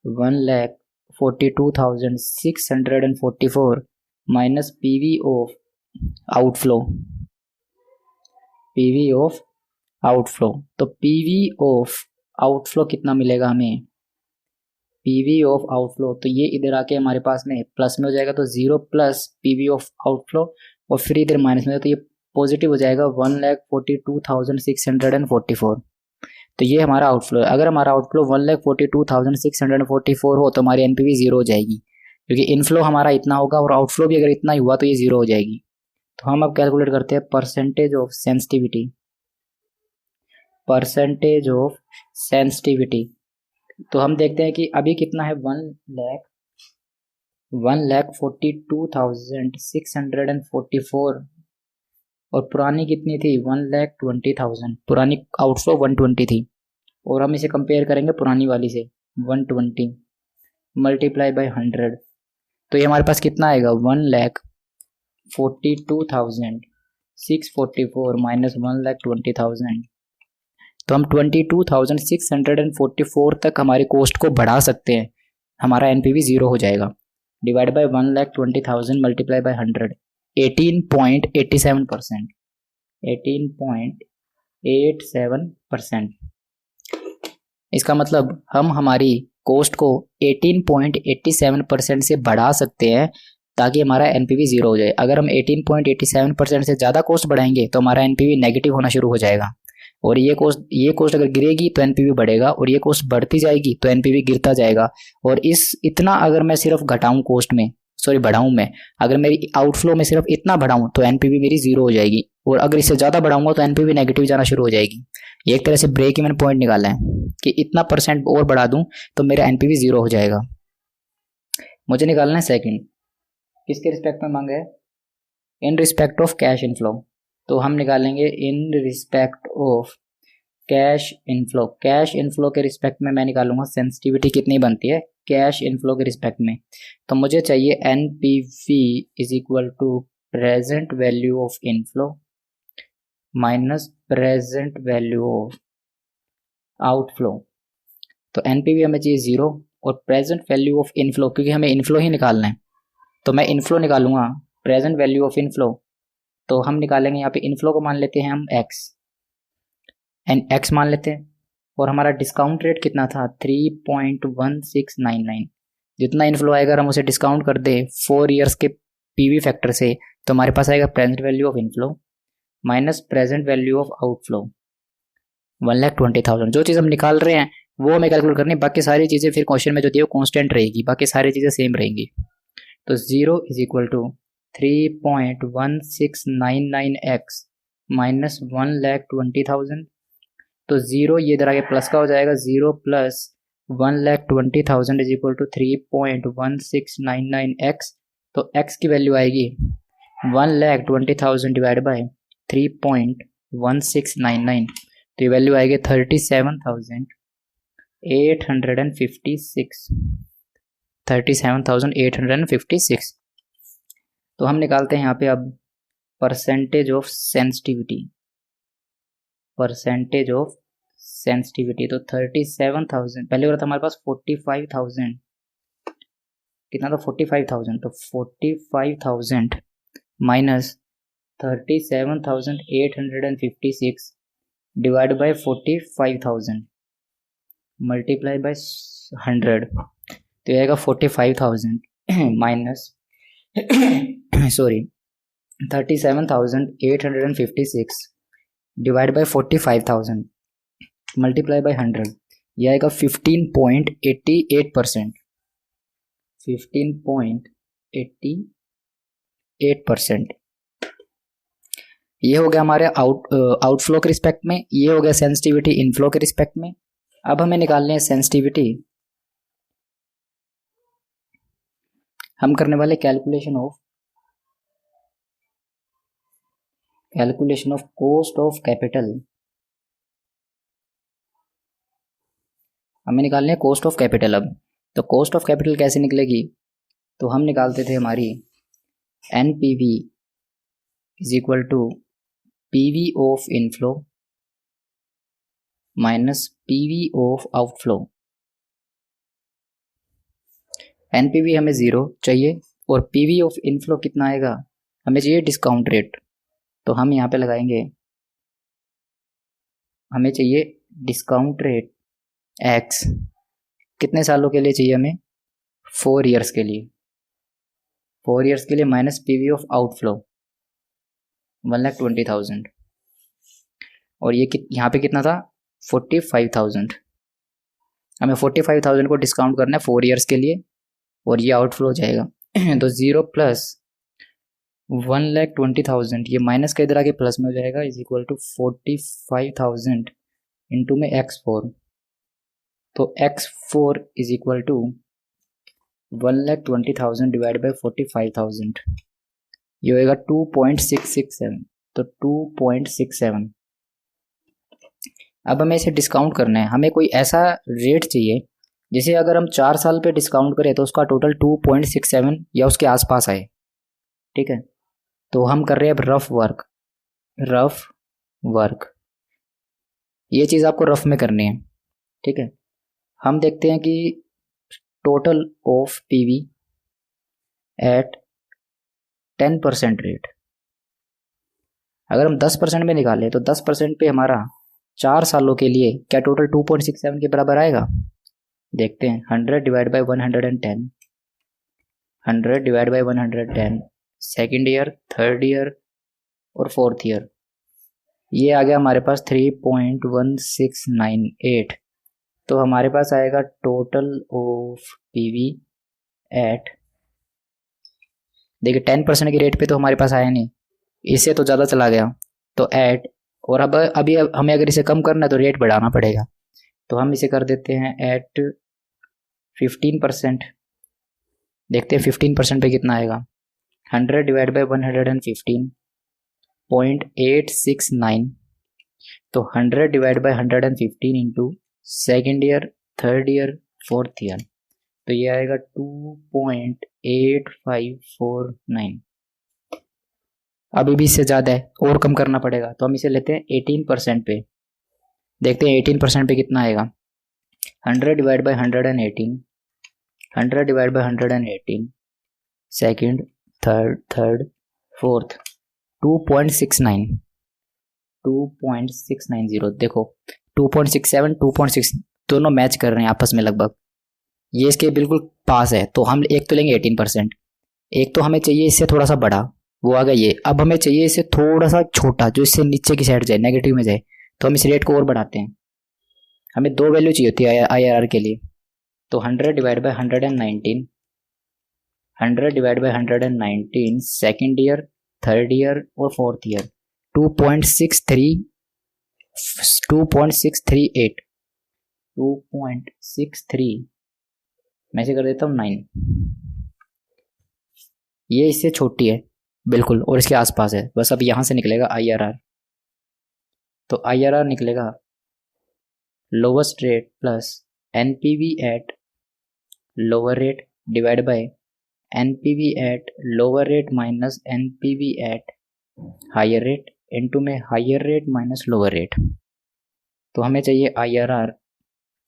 1,42,644 माइनस पीवी ऑफ आउटफ्लो, तो पीवी ऑफ आउटफ्लो कितना मिलेगा हमें, पीवी ऑफ आउटफ्लो, तो ये इधर आके हमारे पास में प्लस में हो जाएगा, तो 0 प्लस पीवी ऑफ आउटफ्लो और फिर इधर माइनस में, तो ये पॉजिटिव हो जाएगा 1,42,644। तो ये हमारा आउटफ्लो है। अगर हमारा आउटफ्लो 1,42,644 हो तो हमारी एनपीवी 0 हो जाएगी, क्योंकि इनफ्लो हमारा इतना होगा और आउटफ्लो भी अगर इतना ही हुआ तो ये 0 हो जाएगी। तो हम अब कैलकुलेट करते हैं परसेंटेज ऑफ सेंसिटिविटी। तो हम देखते हैं कि अभी कितना है, 1,42,644 और पुरानी कितनी थी 1,20,000, पुरानी आउटफ्लो 120 थी और हम इसे कंपेयर करेंगे पुरानी वाली से 120 मल्टीप्लाई बाय 100, तो ये हमारे पास कितना आएगा 1,42,644 माइनस 1,20,000। तो हम 22,644 तक हमारी कॉस्ट को बढ़ा सकते हैं, हमारा एनपीवी 0 हो जाएगा। Divide by 1,20,000 multiply by 100, 18.87%, 18.87%। इसका मतलब हम हमारी कॉस्ट को 18.87% से बढ़ा सकते हैं ताकि हमारा एनपीवी 0 हो जाए। अगर हम 18.87% से ज़्यादा कॉस्ट बढ़ाएंगे तो हमारा एनपीवी नेगेटिव होना शुरू हो जाएगा, और ये कॉस्ट अगर गिरेगी तो एनपीवी बढ़ेगा, और ये कॉस्ट बढ़ती जाएगी तो एनपीवी गिरता जाएगा। और इतना अगर मैं सिर्फ घटाऊं कॉस्ट में, बढ़ाऊं मैं, अगर मेरी आउटफ्लो में सिर्फ इतना बढ़ाऊं तो एनपीवी मेरी 0 हो जाएगी, और अगर इससे ज़्यादा बढ़ाऊंगा तो एनपीवी नेगेटिव जाना शुरू हो जाएगी। ये एक तरह से ब्रेक इवन पॉइंट निकाला है कि इतना परसेंट और बढ़ा दूं तो मेरा एनपीवी 0 हो जाएगा। मुझे निकालना है सेकंड, किसके रिस्पेक्ट में मांगा है, in respect of cash inflow. तो हम निकालेंगे in respect of cash inflow. Cash inflow के रिस्पेक्ट में मैं निकालूंगा सेंसिटिविटी कितनी बनती है कैश इनफ्लो के रिस्पेक्ट में। तो मुझे चाहिए NPV is equal to present value of inflow minus present value of outflow, तो एनपीवी हमें चाहिए 0 और प्रेजेंट वैल्यू ऑफ इनफ्लो, क्योंकि हमें इनफ्लो ही निकालना है तो मैं इनफ्लो निकालूंगा, प्रेजेंट वैल्यू ऑफ इनफ्लो, तो हम निकालेंगे यहाँ पे इनफ्लो को मान लेते हैं हम एक्स मान लेते हैं, और हमारा डिस्काउंट रेट कितना था 3.1699, जितना इनफ्लो आएगा अगर हम उसे डिस्काउंट कर दे 4 ईयर्स के पीवी फैक्टर से तो हमारे पास आएगा present value of inflow minus present value of outflow 1,20,000। जो चीज़ हम निकाल रहे हैं वो हमें कैलकुलेट करनी है, बाकी सारी चीज़ें फिर क्वेश्चन में जो दी है कांस्टेंट रहेगी, बाकी सारी चीज़ें सेम रहेंगी। तो 0 is equal to 3.1699x minus 1,20,000, तो 0 ये इधर आगे प्लस का हो जाएगा, 0 plus 1,20,000 is equal to 3.1699x, तो x की वैल्यू आएगी 1,20,000 डिवाइड बाय 3.1699, तो ये वैल्यू आएगी 37,856। तो हम निकालते हैं यहाँ पे अब परसेंटेज ऑफ सेंसिटिविटी, तो 37,000 पहले हो रहा था हमारे पास 45,000, कितना था 45,000, तो 45,000 minus 37,856 divide by 45,000 multiply by 100, तो ये आएगा 45,000 minus sorry 37,856 divide by 45,000 multiply by 100, यह आएगा 15.88%, 15.88%। ये हो गया हमारे आउटफ्लो के रिस्पेक्ट में, ये हो गया सेंसिटिविटी इनफ्लो के रिस्पेक्ट में। अब हमें निकालने हैं सेंसिटिविटी, हम करने वाले calculation of cost of capital, हमें निकालने हैं कॉस्ट ऑफ कैपिटल। अब तो कॉस्ट ऑफ कैपिटल कैसे निकलेगी, तो हम निकालते थे हमारी NPV is equal to PV of inflow minus PV of outflow. NPV हमें 0 चाहिए और पीवी ऑफ इनफ्लो कितना आएगा, हमें चाहिए डिस्काउंट रेट, तो हम यहाँ पे लगाएंगे, हमें चाहिए डिस्काउंट रेट एक्स, कितने सालों के लिए चाहिए हमें 4 ईयर्स के लिए, 4 ईयर्स के लिए माइनस पीवी ऑफ आउटफ्लो 1,20,000, और ये यहाँ पे कितना था 45,000, हमें 45,000 को डिस्काउंट करना है 4 ईयर्स के लिए और ये आउटफ्लो हो जाएगा तो 0 प्लस 1,20,000 ये माइनस का इधर आके प्लस में हो जाएगा इज इक्वल टू 45,000 इंटू में x4, तो x4 is equal to 1,20,000 divide by 45,000, ये होएगा 2.667, तो 2.67। अब हमें इसे डिस्काउंट करना है, हमें कोई ऐसा रेट चाहिए जिसे अगर हम 4 साल पे डिस्काउंट करें तो उसका टोटल 2.67 या उसके आसपास आए, ठीक है। तो हम कर रहे हैं अब रफ वर्क, ये चीज़ आपको रफ में करनी है, ठीक है। हम देखते हैं कि total of PV at 10% rate, अगर हम 10% में निकालें तो 10% पे हमारा 4 सालों के लिए क्या टोटल 2.67 के बराबर आएगा, देखते हैं। 100 divide by 110, 100 divide by 110, second year, third year और फोर्थ ईयर, ये आ गया हमारे पास 3.1698, तो हमारे पास आएगा टोटल ऑफ पीवी एट, देखिए 10% की रेट पे तो हमारे पास आया नहीं, इससे तो ज़्यादा चला गया, तो एट, और अब अभी हमें अगर इसे कम करना है तो रेट बढ़ाना पड़ेगा, तो हम इसे कर देते हैं एट 15%, देखते हैं 15% पे कितना आएगा। 100 डिवाइड बाई 115.869, तो 100 divide by 115 into second year, third year, fourth year, तो ये आएगा 2.8549। अभी भी इससे ज़्यादा है और कम करना पड़ेगा, तो हम इसे लेते हैं 18% पे, देखते हैं 18% पे कितना आएगा। 100 divide by 118, 100 divide by 118, second, third, fourth, 2.69, 2.690। देखो 2.67, 2.6 दोनों मैच कर रहे हैं आपस में लगभग, ये इसके बिल्कुल पास है। तो हम एक तो लेंगे 18%, एक तो हमें चाहिए इससे थोड़ा सा बड़ा, वो आ गया ये। अब हमें चाहिए इससे थोड़ा सा छोटा, जो इससे नीचे की साइड जाए, नेगेटिव में जाए। तो हम इस रेट को और बढ़ाते हैं। हमें दो वैल्यू चाहिए होती है IRR के लिए। तो 100 divide by 119, 100 divide by 119, second year, third year और फोर्थ ईयर, 2.638, 2.63 मैं से कर देता हूँ 9। ये इससे छोटी है बिल्कुल और इसके आसपास है बस। अब यहाँ से निकलेगा IRR। तो IRR निकलेगा lowest rate plus NPV at lower rate divide by NPV at lower rate minus NPV at higher rate into में higher rate minus lower rate. तो हमें चाहिए IRR,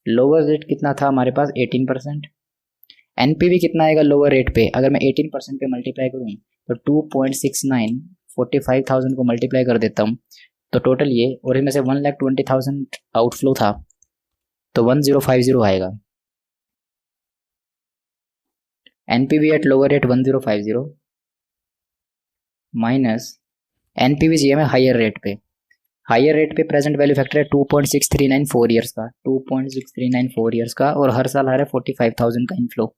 लोअर रेट कितना था हमारे पास 18%, NPV कितना आएगा लोअर रेट पे। अगर मैं 18% पे मल्टीप्लाई करूँ तो 2.69, 45,000 को मल्टीप्लाई कर देता हूँ तो टोटल ये, और इनमें से 1,20,000 आउटफ्लो था तो 1050 आएगा। NPV at lower rate 1050 minus NPV चाहिए हमें हायर रेट पे। हायर रेट पे प्रेजेंट वैल्यू फैक्टर है 2.639 4 ईयर्स का, 2.639 4 ईयर्स का, और हर साल आ रहा है 45,000 का इनफ्लो।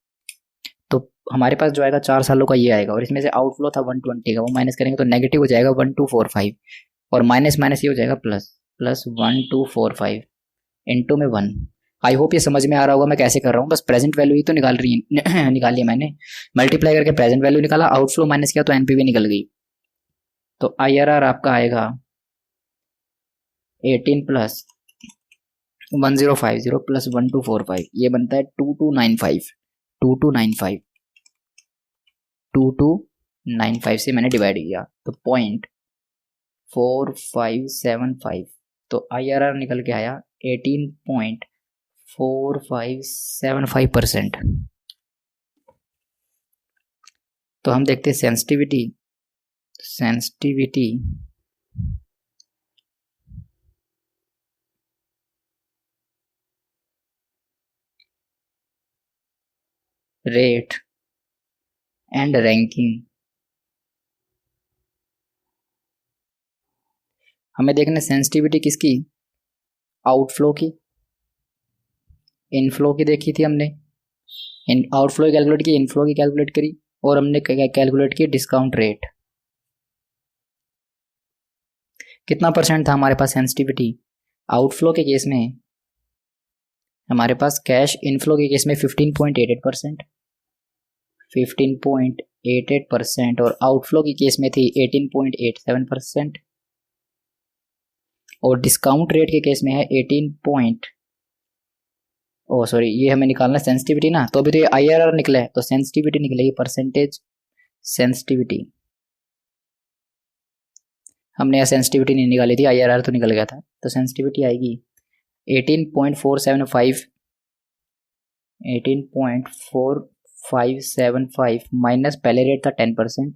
तो हमारे पास जो आएगा 4 सालों का ये आएगा, और इसमें से आउटफ्लो था 120 का, वो माइनस करेंगे तो नेगेटिव हो जाएगा 1245, और माइनस माइनस ये हो जाएगा प्लस, प्लस 1245 इंटू में 1। आई होप ये समझ में आ रहा होगा मैं कैसे कर रहा हूँ। बस प्रेजेंट वैल्यू ही तो निकाली मैंने, मल्टीप्लाई करके प्रेजेंट वैल्यू निकाला, आउटफ्लो माइनस किया तो NPV निकल गई। तो IRR आपका आएगा 18 प्लस 1050 प्लस 1245, ये बनता है 2295, 2295, 2295 से मैंने डिवाइड किया तो 0.4575। तो IRR निकल के आया 18.4575%। तो हम देखते हैं सेंसिटिविटी रेट एंड रैंकिंग। हमें देखना सेंसिटिविटी किसकी, आउटफ्लो की, इनफ्लो की देखी थी हमने, आउटफ्लो की कैलकुलेट की, इनफ्लो की कैलकुलेट करी, और हमने कैलकुलेट की डिस्काउंट रेट। कितना परसेंट था हमारे पास सेंसिटिविटी आउटफ्लो के केस में, हमारे पास कैश इनफ्लो के केस में 15.88%, 15.88%, और आउटफ्लो की केस में थी 18.87%, और डिस्काउंट रेट के केस में है 18 ये हमें निकालना सेंसिटिविटी ना, तो अभी तो ये IRR निकला है, तो सेंसिटिविटी निकलेगी परसेंटेज सेंसिटिविटी। हमने यहाँ सेंसिटिविटी नहीं निकाली थी, IRR तो निकल गया था। तो सेंसिटिविटी आएगी 18.475, 18.4575 माइनस पहले रेट था 10%,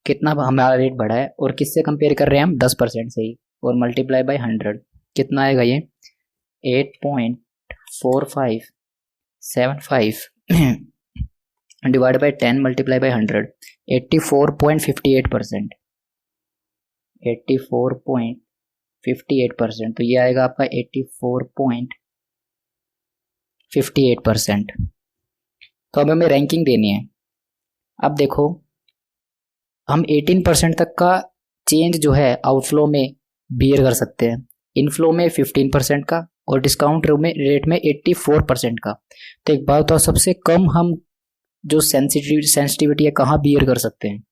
कितना हमारा रेट बढ़ा है और किससे कंपेयर कर रहे हैं हम, 10% से ही, और मल्टीप्लाई बाय 100 कितना आएगा ये 8.4575 डिवाइड बाय 10 मल्टीप्लाई बाय 100, 84.58%, 84.58%। तो ये आएगा आपका 84.58%। तो अब हमें रैंकिंग देनी है। अब देखो हम 18% तक का चेंज जो है आउटफ्लो में बियर कर सकते हैं, इनफ्लो में 15% का, और डिस्काउंट रेट में 84% का। तो एक बात तो सबसे कम हम जो सेंसिटिविटी है कहाँ बियर कर सकते हैं,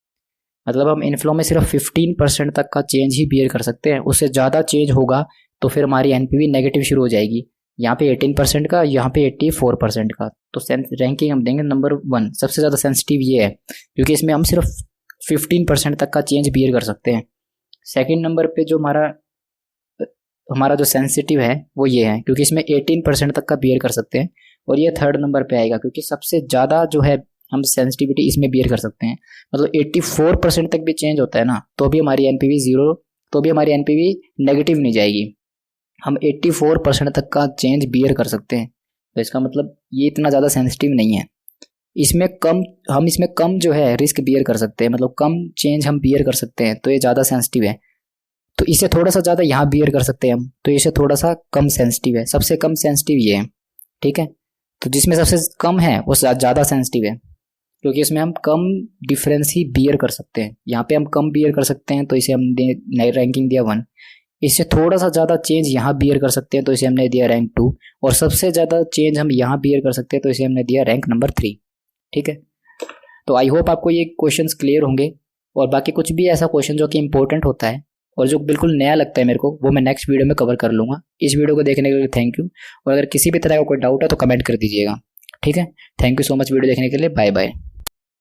मतलब हम इनफ्लो में सिर्फ 15% तक का चेंज ही बियर कर सकते हैं, उससे ज़्यादा चेंज होगा तो फिर हमारी NPV नेगेटिव शुरू हो जाएगी। यहाँ पे 18% का, यहाँ पे 84% का। तो रैंकिंग हम देंगे नंबर 1, सबसे ज़्यादा सेंसिटिव ये है क्योंकि इसमें हम सिर्फ 15% तक का चेंज बियर कर सकते हैं। सेकंड नंबर पे जो हमारा हमारा जो सेंसिटिव है वो ये है, क्योंकि इसमें 18% तक का बियर कर सकते हैं, और ये थर्ड नंबर पे आएगा क्योंकि सबसे ज़्यादा जो है हम सेंसिटिविटी इसमें बियर कर सकते हैं। मतलब 84% तक भी चेंज होता है ना, तो भी हमारी एनपीवी ज़ीरो, तो भी हमारी एनपीवी नेगेटिव नहीं जाएगी। हम 84% तक का चेंज बियर कर सकते हैं, तो इसका मतलब ये इतना ज़्यादा सेंसिटिव नहीं है। हम इसमें कम जो है रिस्क बियर कर सकते हैं, मतलब कम चेंज हम बियर कर सकते हैं, तो ये ज़्यादा सेंसिटिव है। तो इसे थोड़ा सा ज़्यादा यहाँ बियर कर सकते हैं हम, तो इसे थोड़ा सा कम सेंसिटिव है। सबसे कम सेंसिटिव ये है, ठीक है। तो जिसमें सबसे कम है वो ज़्यादा सेंसिटिव है, क्योंकि इसमें हम कम डिफरेंस ही बियर कर सकते हैं। यहाँ पे हम कम बियर कर सकते हैं, तो इसे हमने नई रैंकिंग दिया 1। इससे थोड़ा सा ज़्यादा चेंज यहाँ बियर कर सकते हैं, तो इसे हमने दिया रैंक 2। और सबसे ज़्यादा चेंज हम यहाँ बियर कर सकते हैं, तो इसे हमने दिया रैंक नंबर 3, ठीक है। तो आई होप आपको ये क्वेश्चंस क्लियर होंगे, और बाकी कुछ भी ऐसा क्वेश्चन जो कि इंपॉर्टेंट होता है और जो बिल्कुल नया लगता है मेरे को, वो मैं नेक्स्ट वीडियो में कवर कर लूँगा। इस वीडियो को देखने के लिए थैंक यू, और अगर किसी भी तरह का कोई डाउट है तो कमेंट कर दीजिएगा, ठीक है। Thank you so much video देखने के लिए, बाय बाय।